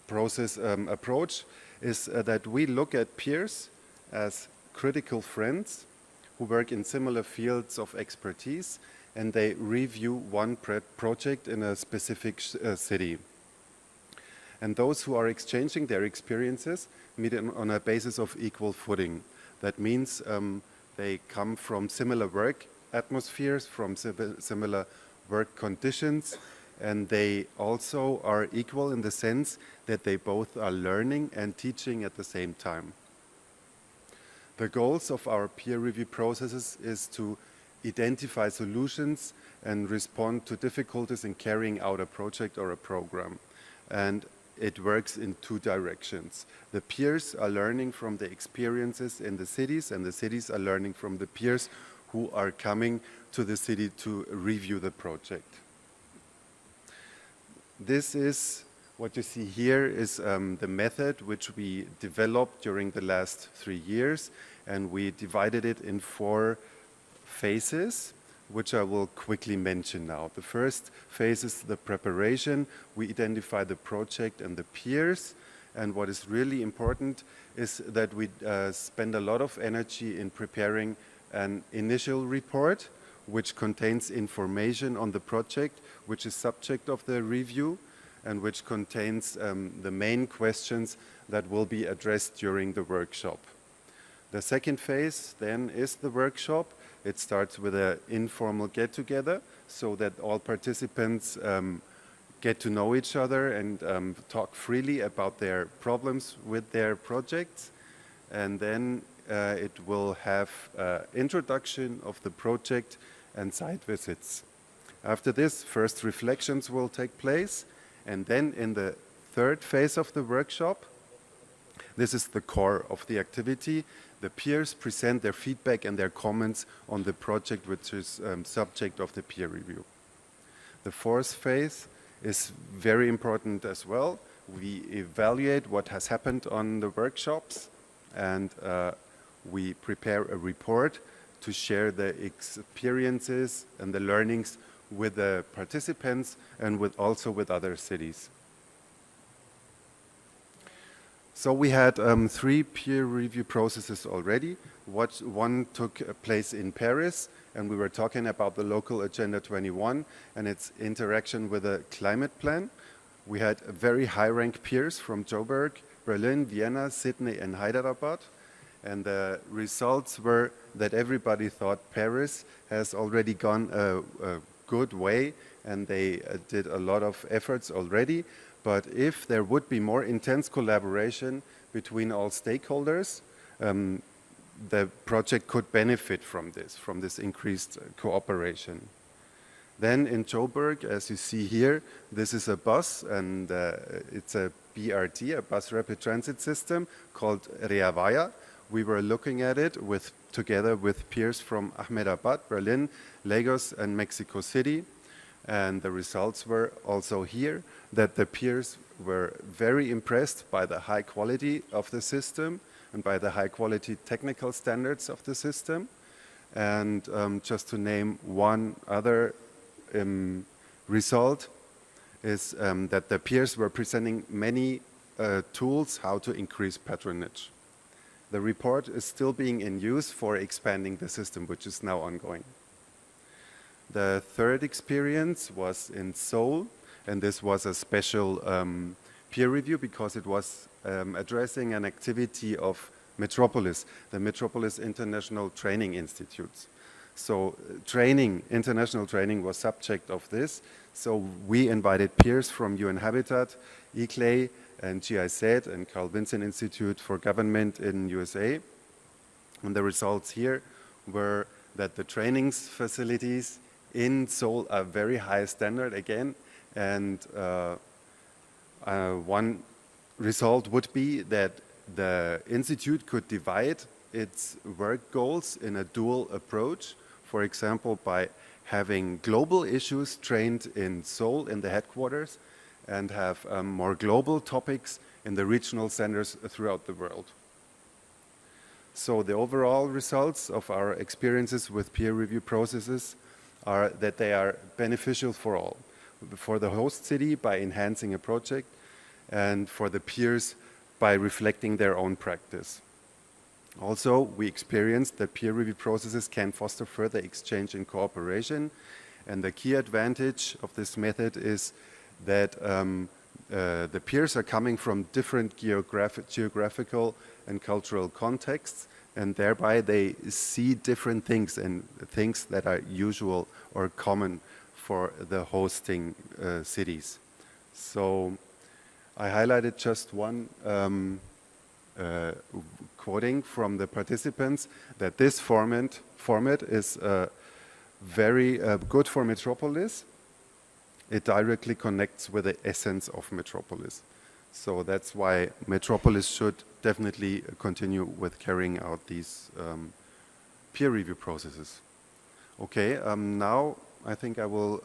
process approach, is that we look at peers as critical friends who work in similar fields of expertise, and they review one project in a specific city. And those who are exchanging their experiences meet on a basis of equal footing. That means they come from similar work atmospheres, from similar work conditions, and they also are equal in the sense that they both are learning and teaching at the same time. The goals of our peer review processes is to identify solutions and respond to difficulties in carrying out a project or a program. And it works in 2 directions. The peers are learning from the experiences in the cities, and the cities are learning from the peers who are coming to the city to review the project. This is what you see here is the method which we developed during the last 3 years, and we divided it in 4 phases, which I will quickly mention now. The first phase is the preparation. We identify the project and the peers, and what is really important is that we spend a lot of energy in preparing an initial report which contains information on the project, which is subject of the review, and which contains the main questions that will be addressed during the workshop. The second phase then is the workshop. It starts with an informal get-together so that all participants get to know each other and talk freely about their problems with their projects. And then it will have introduction of the project and site visits. After this, first reflections will take place. And then in the third phase of the workshop, this is the core of the activity. The peers present their feedback and their comments on the project, which is subject of the peer review. The fourth phase is very important as well. We evaluate what has happened on the workshops, and we prepare a report to share the experiences and the learnings with the participants and also with other cities. So we had 3 peer review processes already. One took place in Paris, and we were talking about the local Agenda 21 and its interaction with the climate plan. We had very high-ranked peers from Joburg, Berlin, Vienna, Sydney, and Hyderabad. And the results were that everybody thought Paris has already gone a good way, and they did a lot of efforts already. But if there would be more intense collaboration between all stakeholders, the project could benefit from this increased cooperation. Then in Joburg, as you see here, this is a bus, and it's a BRT, a bus rapid transit system called Reavaya. We were looking at it together with peers from Ahmedabad, Berlin, Lagos, and Mexico City. And the results were also here, that the peers were very impressed by the high quality of the system and by the high quality technical standards of the system. And just to name one other result is that the peers were presenting many tools how to increase patronage. The report is still being in use for expanding the system, which is now ongoing. The third experience was in Seoul, and this was a special peer review because it was addressing an activity of Metropolis, the Metropolis International Training Institutes. So international training was subject of this. So we invited peers from UN Habitat, ICLEI, and GIZ, and Carl Vinson Institute for Government in USA. And the results here were that the trainings facilities in Seoul are very high standard again, and one result would be that the institute could divide its work goals in a dual approach, for example, by having global issues trained in Seoul in the headquarters and have more global topics in the regional centers throughout the world. So the overall results of our experiences with peer review processes are that they are beneficial for all. For the host city by enhancing a project, and for the peers by reflecting their own practice. Also, we experienced that peer review processes can foster further exchange and cooperation, and the key advantage of this method is that the peers are coming from different geographical and cultural contexts, and thereby they see different things and things that are usual or common for the hosting cities. So I highlighted just one quoting from the participants that this format is very good for Metropolis. It directly connects with the essence of Metropolis. So that's why Metropolis should definitely continue with carrying out these peer review processes. Okay, now I think I will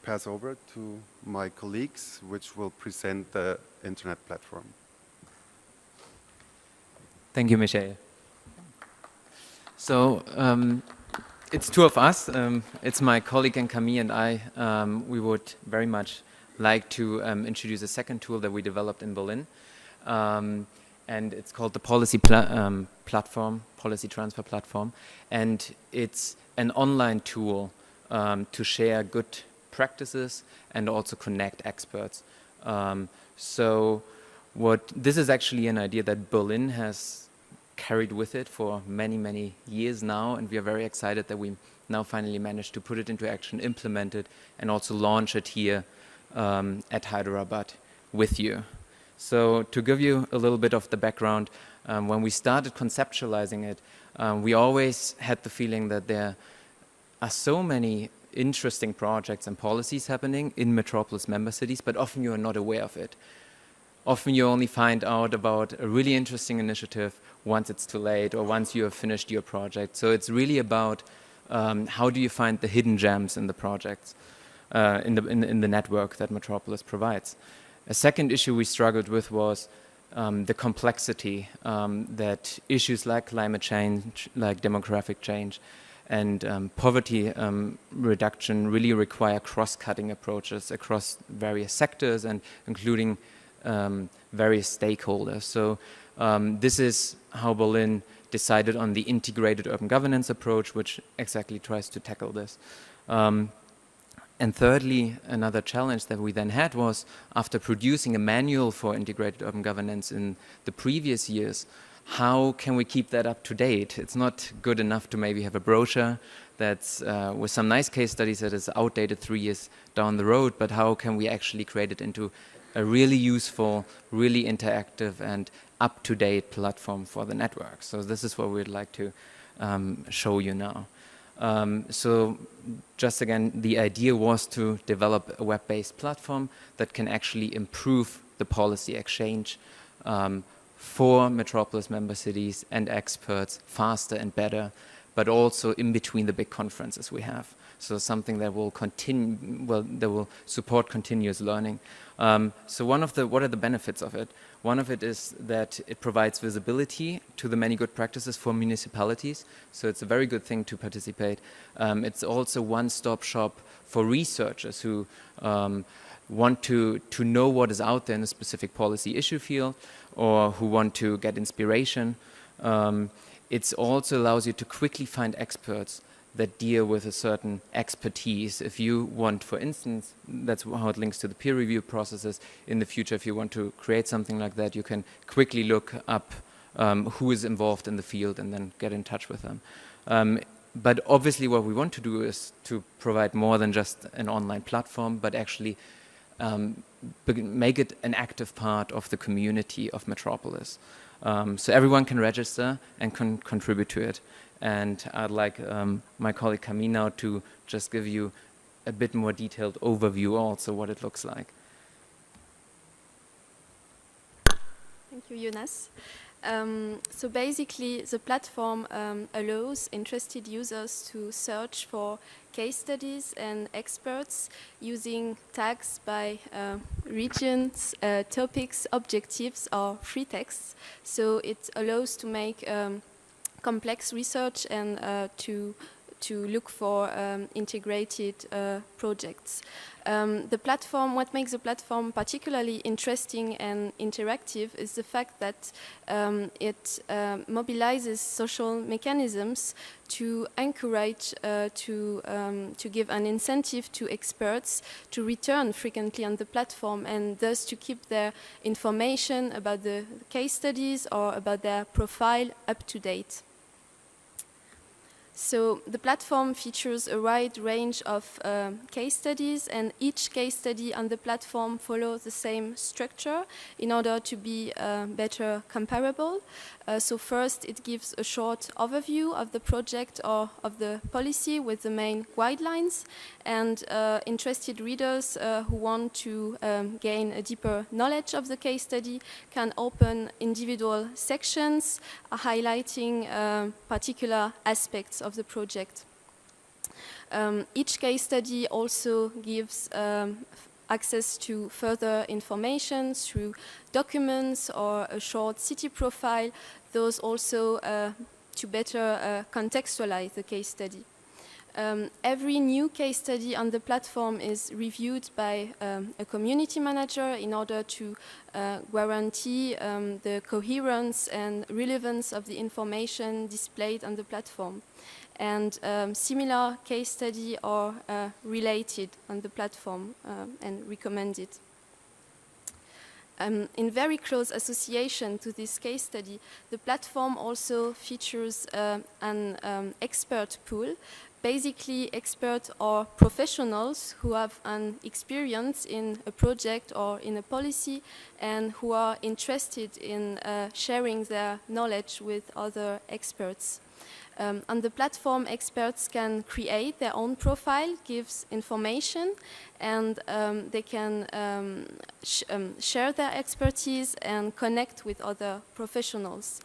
pass over to my colleagues, which will present the internet platform. Thank you, Michael. So it's two of us. It's my colleague and Camille and I. We would very much like to introduce a second tool that we developed in Berlin. And it's called the Policy Platform, Policy Transfer Platform. And it's an online tool to share good practices and also connect experts. So this is actually an idea that Berlin has carried with it for many, many years now, and we are very excited that we now finally managed to put it into action, implement it, and also launch it here at Hyderabad with you. So to give you a little bit of the background, when we started conceptualizing it, we always had the feeling that there are so many interesting projects and policies happening in Metropolis member cities, but often you are not aware of it. Often you only find out about a really interesting initiative once it's too late or once you have finished your project. So it's really about how do you find the hidden gems in the projects, in the network that Metropolis provides. A second issue we struggled with was the complexity that issues like climate change, like demographic change, and poverty reduction really require cross-cutting approaches across various sectors and including various stakeholders. So this is how Berlin decided on the integrated urban governance approach, which exactly tries to tackle this. And thirdly, another challenge that we then had was, after producing a manual for integrated urban governance in the previous years, how can we keep that up to date? It's not good enough to maybe have a brochure that's with some nice case studies that is outdated 3 years down the road, but how can we actually create it into a really useful, really interactive and up-to-date platform for the network? So this is what we'd like to show you now. So just again, the idea was to develop a web-based platform that can actually improve the policy exchange for Metropolis member cities and experts faster and better, but also in between the big conferences we have. So something that will continue, well, that will support continuous learning. So what are the benefits of it? One of it is that it provides visibility to the many good practices for municipalities. So it's a very good thing to participate. It's also one-stop shop for researchers who want to know what is out there in a specific policy issue field or who want to get inspiration. It also allows you to quickly find experts that deal with a certain expertise. If you want, for instance, that's how it links to the peer review processes. In the future, if you want to create something like that, you can quickly look up who is involved in the field and then get in touch with them. But obviously what we want to do is to provide more than just an online platform, but actually make it an active part of the community of Metropolis. So everyone can register and can contribute to it. And I'd like my colleague Camille now to just give you a bit more detailed overview also what it looks like. Thank you, Jonas. So basically, the platform allows interested users to search for case studies and experts using tags by regions, topics, objectives, or free texts. So it allows to make complex research and to look for integrated projects. The platform, what makes the platform particularly interesting and interactive is the fact that it mobilizes social mechanisms to encourage, to give an incentive to experts to return frequently on the platform and thus to keep their information about the case studies or about their profile up to date. So the platform features a wide range of case studies, and each case study on the platform follows the same structure in order to be better comparable. So first, it gives a short overview of the project or of the policy with the main guidelines, and interested readers who want to gain a deeper knowledge of the case study can open individual sections highlighting particular aspects of the project. Each case study also gives access to further information through documents or a short city profile, those also to better contextualize the case study. Every new case study on the platform is reviewed by a community manager in order to guarantee the coherence and relevance of the information displayed on the platform. And similar case study are related on the platform and recommended. In very close association to this case study, the platform also features an expert pool basically experts or professionals who have an experience in a project or in a policy and who are interested in sharing their knowledge with other experts. On the platform, experts can create their own profile, gives information, and they can share their expertise and connect with other professionals.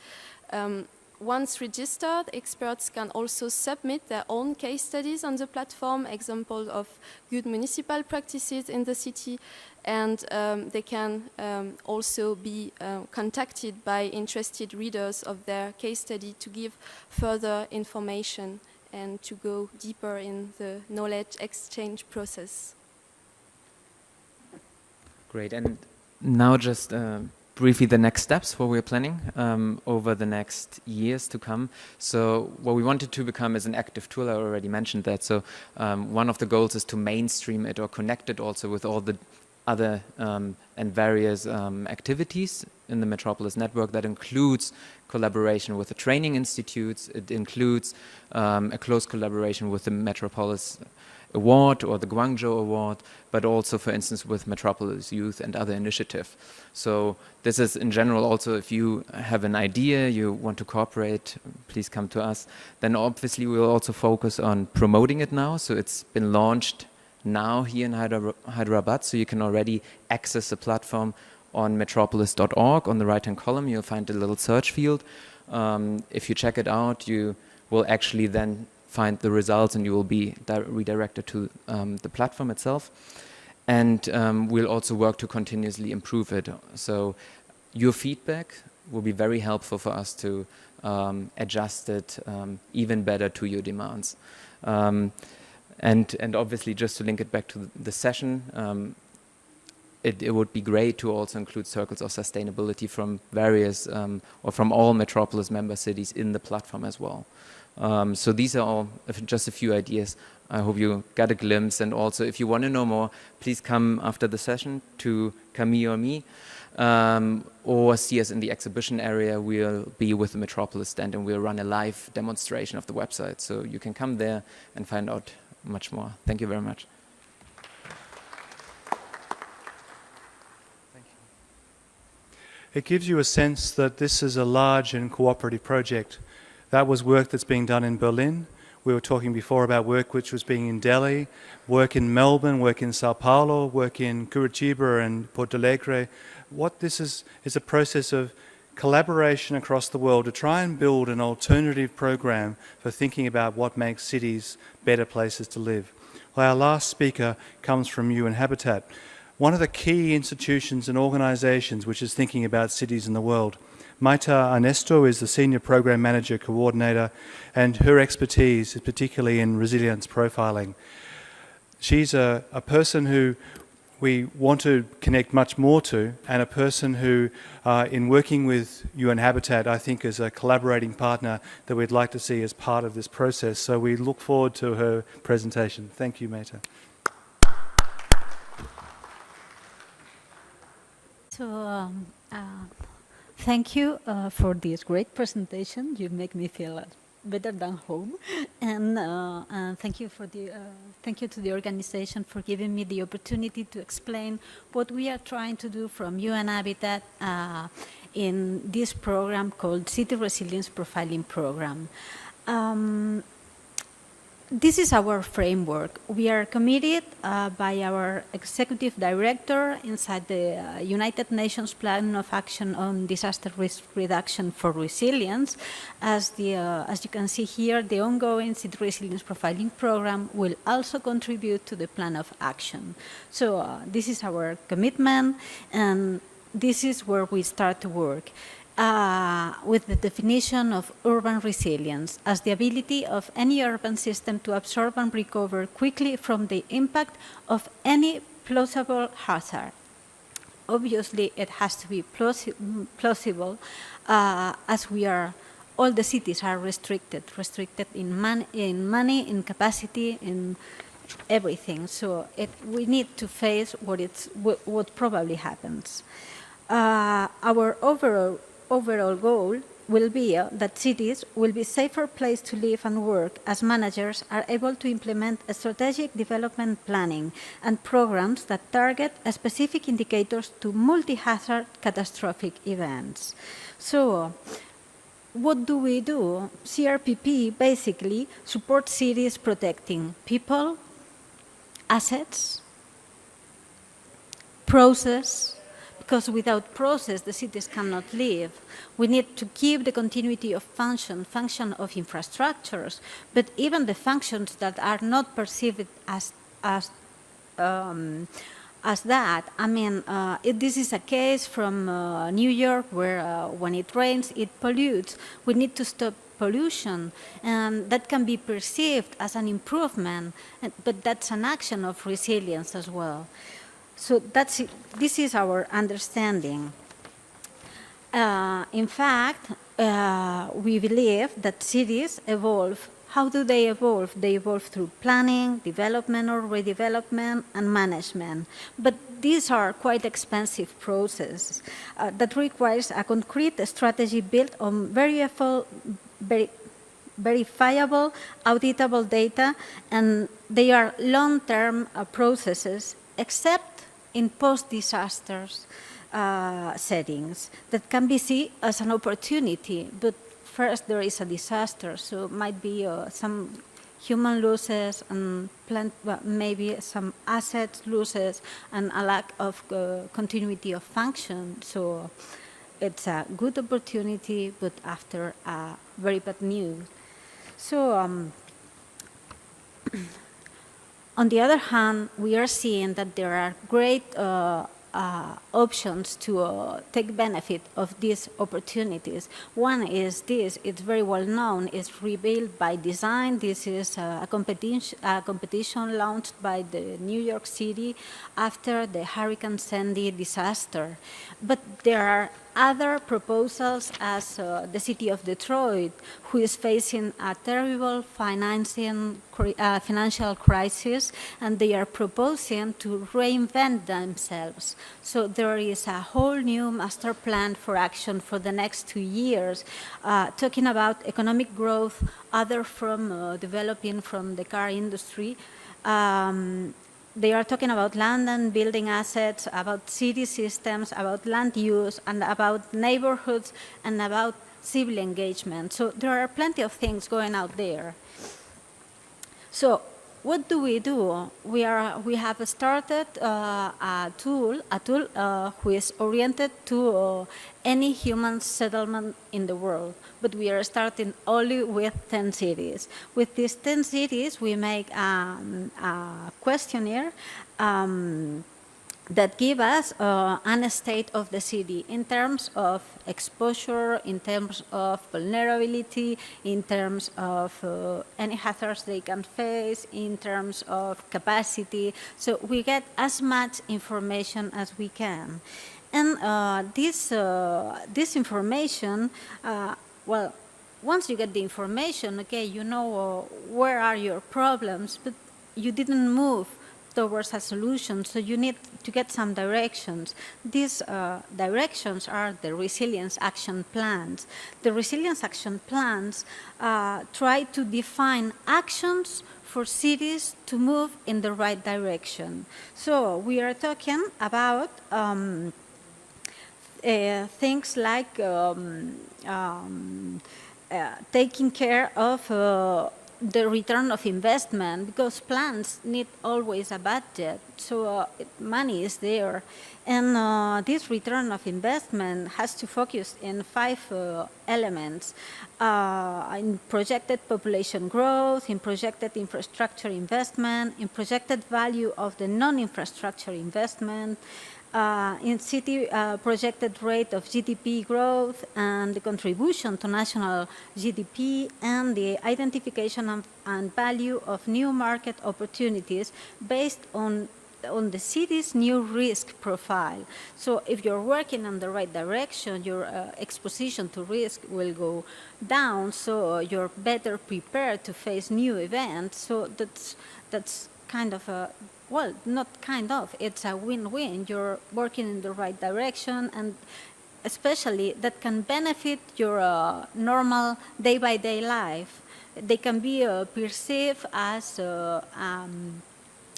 Once registered, experts can also submit their own case studies on the platform, examples of good municipal practices in the city, and they can also be contacted by interested readers of their case study to give further information and to go deeper in the knowledge exchange process. Great, and now just briefly the next steps, what we're planning over the next years to come. So what we wanted to become is an active tool. I already mentioned that. So one of the goals is to mainstream it or connect it also with all the other and various activities in the Metropolis network. That includes collaboration with the training institutes. It includes a close collaboration with the Metropolis Award or the Guangzhou Award, but also, for instance, with Metropolis Youth and other initiatives. So this is in general also, if you have an idea, you want to cooperate, please come to us. Then obviously we will also focus on promoting it now. So it's been launched now here in Hyderabad, so you can already access the platform on metropolis.org. On the right-hand column, you'll find a little search field. If you check it out, you will actually then find the results and you will be redirected to the platform itself. And we'll also work to continuously improve it. So your feedback will be very helpful for us to adjust it even better to your demands. And obviously, just to link it back to the session, it would be great to also include circles of sustainability from various or from all Metropolis member cities in the platform as well. So these are all just a few ideas. I hope you got a glimpse. And also, if you want to know more, please come after the session to Camille or me, or see us in the exhibition area. We'll be with the Metropolis stand and we'll run a live demonstration of the website. So you can come there and find out much more. Thank you very much. It gives you a sense that this is a large and cooperative project. That was work that's being done in Berlin. We were talking before about work which was being in Delhi, work in Melbourne, work in Sao Paulo, work in Curitiba and Porto Alegre. What this is a process of collaboration across the world to try and build an alternative program for thinking about what makes cities better places to live. Well, our last speaker comes from UN Habitat, one of the key institutions and organizations which is thinking about cities in the world. Maita Ernesto is the Senior Program Manager Coordinator, and her expertise is particularly in resilience profiling. She's a person who we want to connect much more to, and a person who, in working with UN Habitat, I think is a collaborating partner that we'd like to see as part of this process. So we look forward to her presentation. Thank you, Maita. So, thank you for this great presentation. You make me feel better than home, and thank you to the organization for giving me the opportunity to explain what we are trying to do from UN Habitat in this program called City Resilience Profiling Program. This is our framework. We are committed by our executive director inside the United Nations Plan of Action on Disaster Risk Reduction for Resilience. As you can see here, the ongoing City Resilience Profiling Program will also contribute to the plan of action. So this is our commitment, and this is where we start to work. With the definition of urban resilience as the ability of any urban system to absorb and recover quickly from the impact of any plausible hazard. Obviously, it has to be plausible, as all the cities are restricted in money, in capacity, in everything. So we need to face what probably happens. Our overall goal will be that cities will be a safer place to live and work as managers are able to implement a strategic development planning and programs that target specific indicators to multi-hazard catastrophic events. So, what do we do? CRPP basically supports cities protecting people, assets, process, because without process, the cities cannot live. We need to keep the continuity of function of infrastructures, but even the functions that are not perceived as that. I mean, this is a case from New York where when it rains, it pollutes. We need to stop pollution, and that can be perceived as an improvement, but that's an action of resilience as well. So this is our understanding. In fact, we believe that cities evolve. How do they evolve? They evolve through planning, development or redevelopment, and management. But these are quite expensive processes that requires a concrete strategy built on verifiable, auditable data, and they are long-term processes, except in post-disasters settings that can be seen as an opportunity, but first there is a disaster, so it might be some human losses and maybe some assets losses and a lack of continuity of function. So it's a good opportunity, but after a very bad news. So on the other hand, we are seeing that there are great options to take benefit of these opportunities. One is this, it's very well known, it's Rebuild by Design. This is a competition launched by the New York City after the Hurricane Sandy disaster. But there are other proposals, as the city of Detroit, who is facing a terrible financial crisis, and they are proposing to reinvent themselves. So there is a whole new master plan for action for the next 2 years, talking about economic growth, other from developing from the car industry. They are talking about land and building assets, about city systems, about land use, and about neighborhoods, and about civil engagement. So there are plenty of things going out there. So what do? We have started a tool who is oriented to any human settlement in the world, but we are starting only with 10 cities. With these 10 cities, we make a questionnaire that give us an state of the city in terms of exposure, in terms of vulnerability, in terms of any hazards they can face, in terms of capacity. So we get as much information as we can. And this information, well, once you get the information, okay, you know where are your problems, but you didn't move towards a solution, so you need to get some directions. These directions are the resilience action plans. The resilience action plans try to define actions for cities to move in the right direction. So we are talking about things like taking care of the return of investment, because plans need always a budget, so money is there. And this return of investment has to focus in 5 elements: in projected population growth, in projected infrastructure investment, in projected value of the non-infrastructure investment, in city projected rate of GDP growth and the contribution to national GDP, and the identification and value of new market opportunities based on the city's new risk profile. So if you're working in the right direction, your exposition to risk will go down, so you're better prepared to face new events. So that's kind of a, well, not kind of, it's a win-win. You're working in the right direction, and especially that can benefit your normal day-by-day life. They can be perceived as an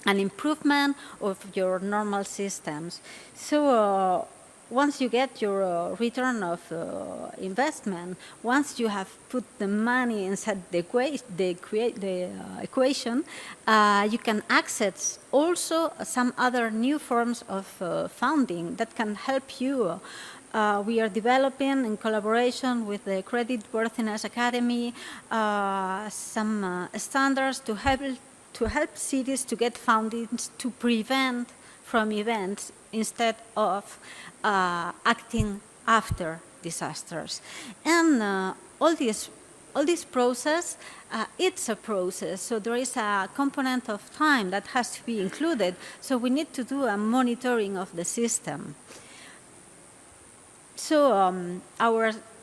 improvement of your normal systems. So once you get your return of investment, once you have put the money inside the equation, you can access also some other new forms of funding that can help you. We are developing, in collaboration with the Credit Worthiness Academy, some standards to help cities to get funding to prevent from events instead of acting after disasters. And all this process, it's a process, so there is a component of time that has to be included, so we need to do a monitoring of the system. So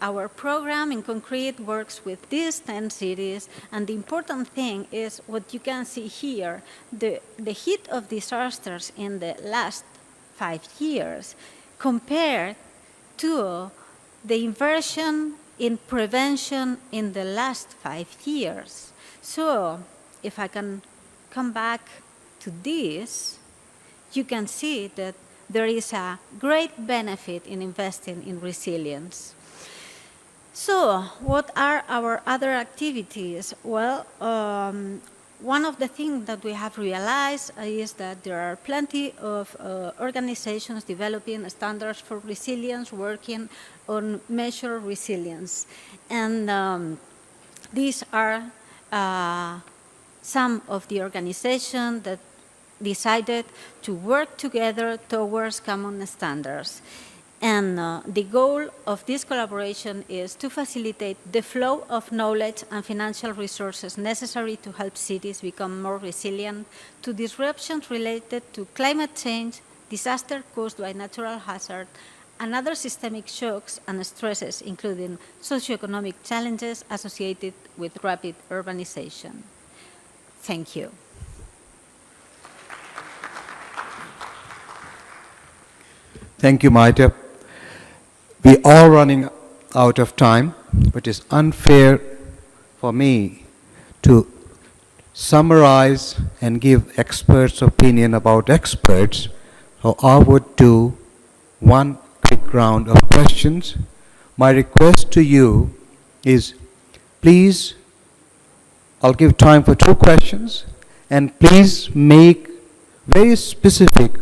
our program in concrete works with these 10 cities, and the important thing is what you can see here, the hit of disasters in the last 5 years compared to the inversion in prevention in the last 5 years. So if I can come back to this, you can see that there is a great benefit in investing in resilience. So what are our other activities? Well, one of the things that we have realized is that there are plenty of organizations developing standards for resilience, working on measure resilience. And these are some of the organizations that decided to work together towards common standards. And the goal of this collaboration is to facilitate the flow of knowledge and financial resources necessary to help cities become more resilient to disruptions related to climate change, disaster caused by natural hazard, and other systemic shocks and stresses, including socioeconomic challenges associated with rapid urbanization. Thank you. Thank you, Maite. We are running out of time, but it's unfair for me to summarize and give experts' opinion about experts. So I would do one quick round of questions. My request to you is, please, I'll give time for 2 questions, and please make very specific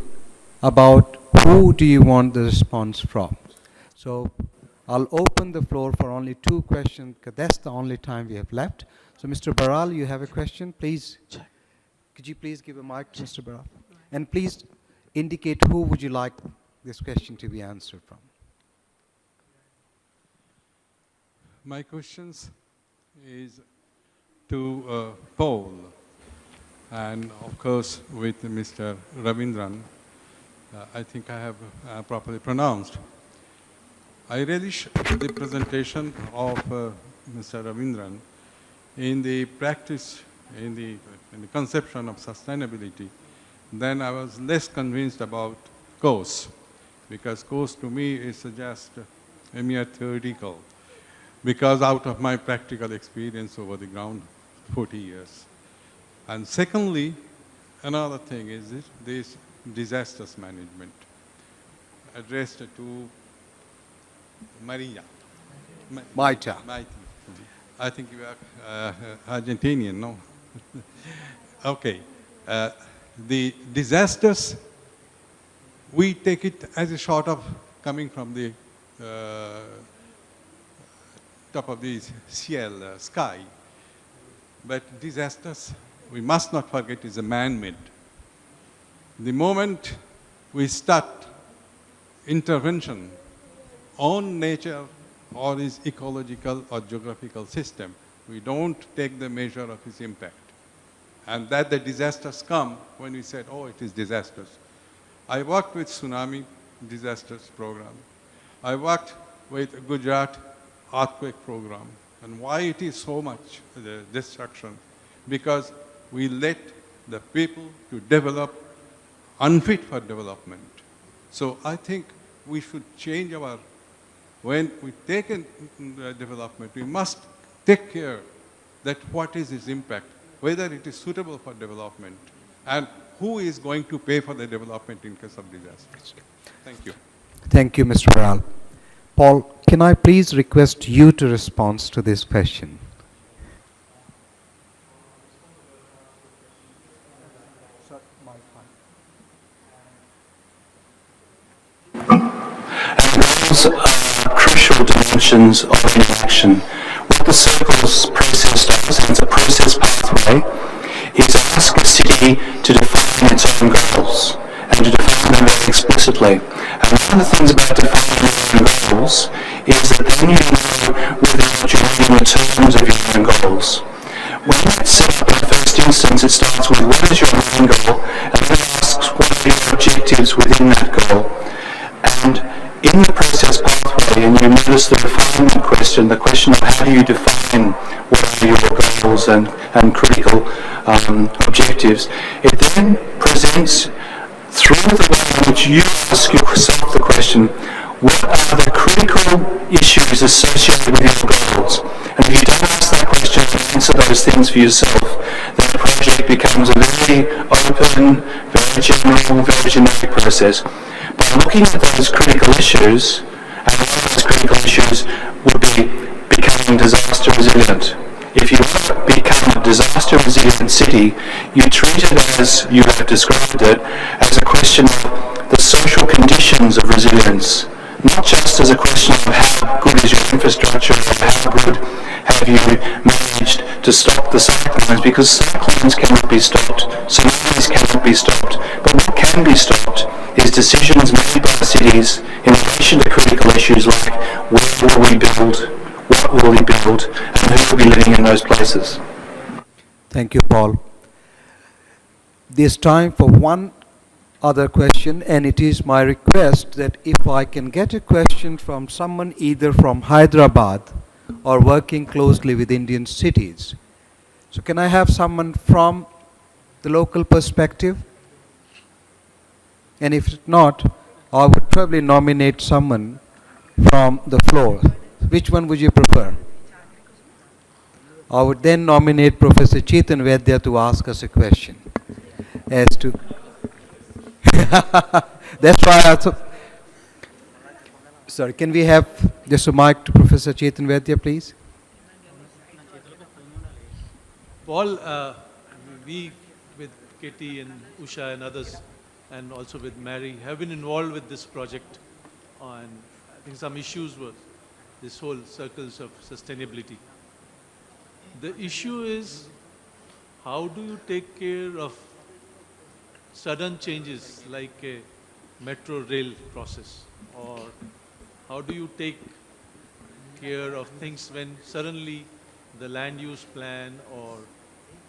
about who do you want the response from. So I'll open the floor for only 2 questions, because that's the only time we have left. So Mr. Baral, you have a question, please. Could you please give a mic to Mr. Baral? And please indicate who would you like this question to be answered from. My questions is to Paul, and of course with Mr. Ravindran. I think I have properly pronounced. I relish the presentation of Mr. Ravindran in the practice, in the conception of sustainability. Then I was less convinced about course, because course to me is just a mere theoretical, because out of my practical experience over the ground, 40 years. And secondly, another thing is this disasters management, addressed to Maria. Maita. I think you are Argentinian, no? Okay. The disasters, we take it as a sort of coming from the top of the sky. But disasters, we must not forget, is a man-made. The moment we start intervention on nature or its ecological or geographical system, we don't take the measure of its impact. And that the disasters come when we said, oh, it is disasters. I worked with tsunami disasters program. I worked with Gujarat earthquake program. And why it is so much the destruction? Because we let the people to develop unfit for development. So I think we should change our when we take a development, we must take care that what is its impact, whether it is suitable for development, and who is going to pay for the development in case of disaster. Thank you. Thank you, Mr. Ral. Paul, can I please request you to respond to this question? Those are crucial dimensions of interaction. What the circles process does, and it's a process pathway, is ask a city to define its own goals and to define them very explicitly. And one of the things about defining your own goals is that then you know whether you're in the terms of your own goals. When it's set up in the first instance, it starts with what is your main goal, and then it asks what are your objectives within that goal. And in the process pathway, and you notice the refinement question, the question of how do you define what are your goals and critical objectives, it then presents through the way in which you ask yourself the question, what are the critical issues associated with your goals? And if you don't ask that question and answer those things for yourself, then the project becomes a very open, very general, very generic process. By looking at those critical issues, and one of those critical issues would be becoming disaster resilient. If you want to become a disaster resilient city, you treat it as you have described it, as a question of the social conditions of resilience, not just as a question of how good is your infrastructure or how good have you managed to stop the cyclones, because cyclones cannot be stopped, tsunamis cannot be stopped, but what can be stopped is decisions made by cities in relation to critical issues like where will we build, what will we build, and who will be living in those places. Thank you, Paul. There's time for one other question, and it is my request that if I can get a question from someone either from Hyderabad or working closely with Indian cities. So can I have someone from the local perspective? And if not, I would probably nominate someone from the floor. Which one would you prefer? I would then nominate Professor Chetan Vaidya to ask us a question. As to that's why I thought. Sorry, can we have just a mic to Professor Chetan Vaidya, please? Paul, we with Katie and Usha and others, and also with Mary, have been involved with this project on, I think some issues were this whole circles of sustainability. The issue is, how do you take care of sudden changes like a metro rail process, or how do you take care of things when suddenly the land use plan or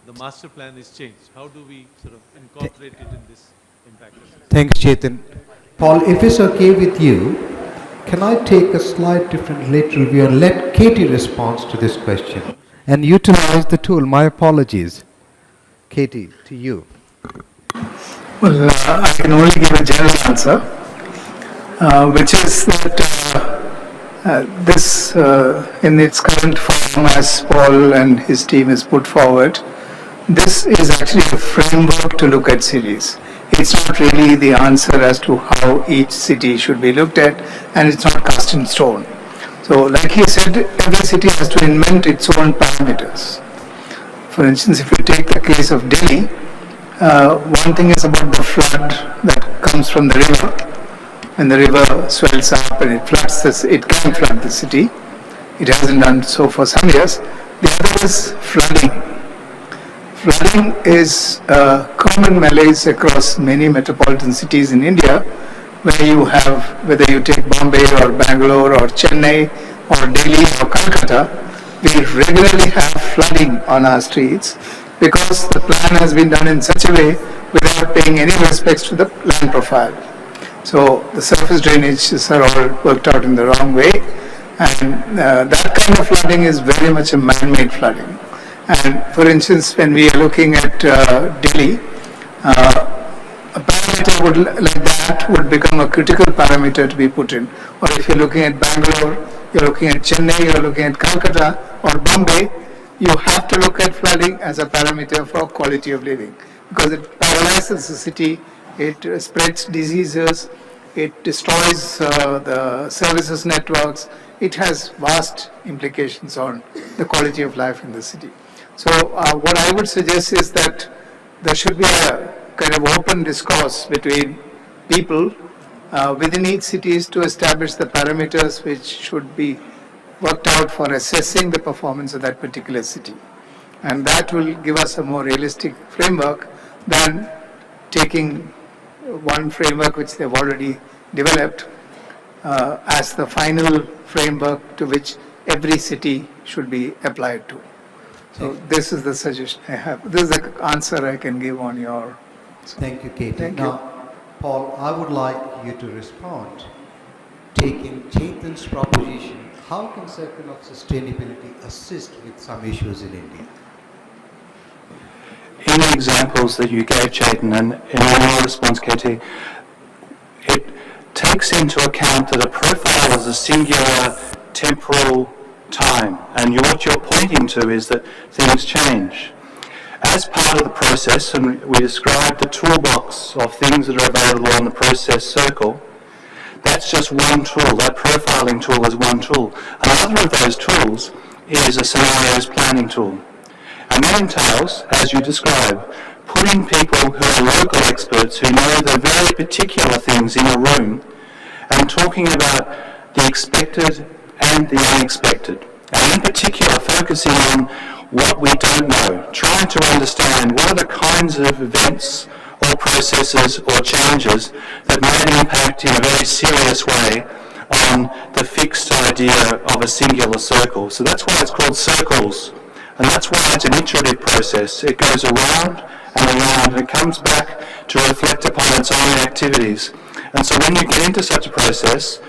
the master plan is changed? How do we sort of incorporate it in this impact assessment? Thanks, Chetan. Paul, if it's okay with you, can I take a slight different lateral view and let Katie respond to this question and utilize the tool? My apologies. Katie, to you. Well, I can only give a general answer, which is that this, in its current form, as Paul and his team has put forward, this is actually a framework to look at cities. It's not really the answer as to how each city should be looked at, and it's not cast in stone. So, like he said, every city has to invent its own parameters. For instance, if you take the case of Delhi, one thing is about the flood that comes from the river. When the river swells up and it floods this, it can flood the city. It hasn't done so for some years. The other is flooding. Flooding is a common malaise across many metropolitan cities in India, where you have, whether you take Bombay or Bangalore or Chennai or Delhi or Calcutta, we regularly have flooding on our streets because the plan has been done in such a way without paying any respects to the land profile. So the surface drainages are all worked out in the wrong way, and that kind of flooding is very much a man-made flooding. And for instance, when we are looking at Delhi, apparently parameter like that would become a critical parameter to be put in. Or if you're looking at Bangalore, you're looking at Chennai, you're looking at Calcutta or Bombay, you have to look at flooding as a parameter for quality of living because it paralyzes the city, it spreads diseases, it destroys the services networks, it has vast implications on the quality of life in the city. So what I would suggest is that there should be a kind of open discourse between people within each cities to establish the parameters which should be worked out for assessing the performance of that particular city. And that will give us a more realistic framework than taking one framework which they've already developed as the final framework to which every city should be applied to. So this is the suggestion I have. This is the answer I can give on your... Thank you, Katie. Thank now, you. Paul, I would like you to respond. Taking Chetan's proposition, how can Circle of Sustainability assist with some issues in India? In the examples that you gave, Chetan, and in your response, Katie, it takes into account that a profile is a singular temporal time, and what you're pointing to is that things change. As part of the process, and we described the toolbox of things that are available on the process circle, that's just one tool. That profiling tool is one tool. Another of those tools is a scenarios planning tool. And that entails, as you describe, putting people who are local experts who know the very particular things in a room and talking about the expected and the unexpected. And in particular, focusing on what we don't know, trying to understand what are the kinds of events or processes or changes that might impact in a very serious way on the fixed idea of a singular circle. So that's why it's called circles. And that's why it's an iterative process. It goes around and around and it comes back to reflect upon its own activities. And so when you get into such a process,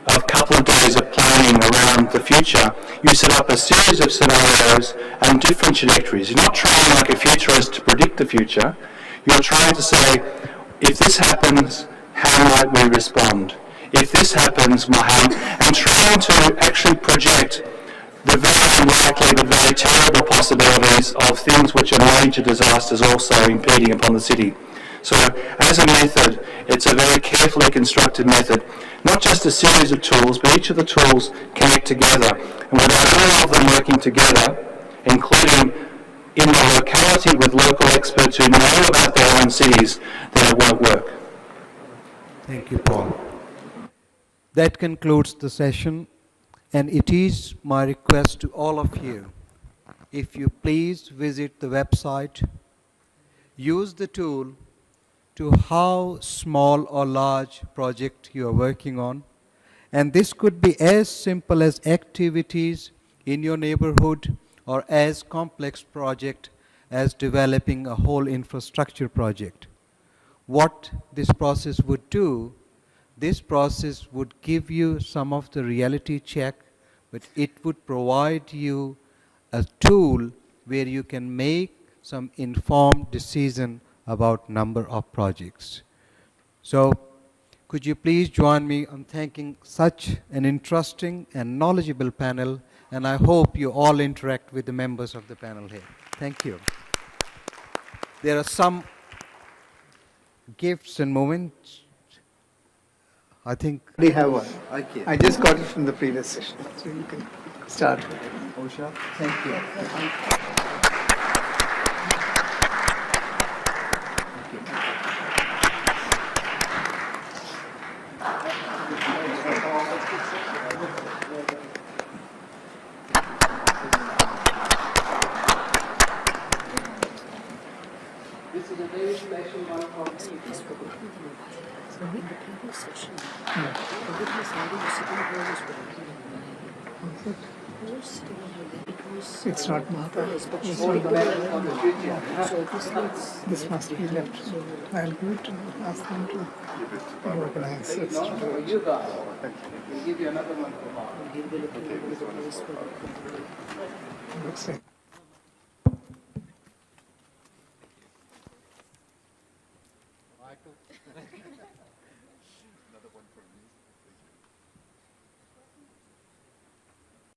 a couple of days of planning around the future, you set up a series of scenarios and different trajectories. You're not trying like a futurist to predict the future. You're trying to say, if this happens, how might we respond? If this happens, and trying to actually project the very unlikely but very terrible possibilities of things which are major disasters also impeding upon the city. So as a method, it's a very carefully constructed method. Not just a series of tools, but each of the tools connect together. And without all of them working together, including in the locality with local experts who know about their own cities, then it won't work. Thank you, Paul. That concludes the session, and it is my request to all of you, if you please visit the website, use the tool to how small or large project you are working on. And this could be as simple as activities in your neighborhood or as complex project as developing a whole infrastructure project. What this process would do, this process would give you some of the reality check, but it would provide you a tool where you can make some informed decision about number of projects. So could you please join me on thanking such an interesting and knowledgeable panel, and I hope you all interact with the members of the panel here. Thank you. There are some gifts and moments. I think We have one. Okay. I just got it from the previous session, so you can start with it. Osha, thank you. This is a very special one for me. It's not Mata. It's not This must be left. I'll do it and ask them to organize it. Not for you guys. We'll give you another one for Mark. Looks like Michael. Another one for me.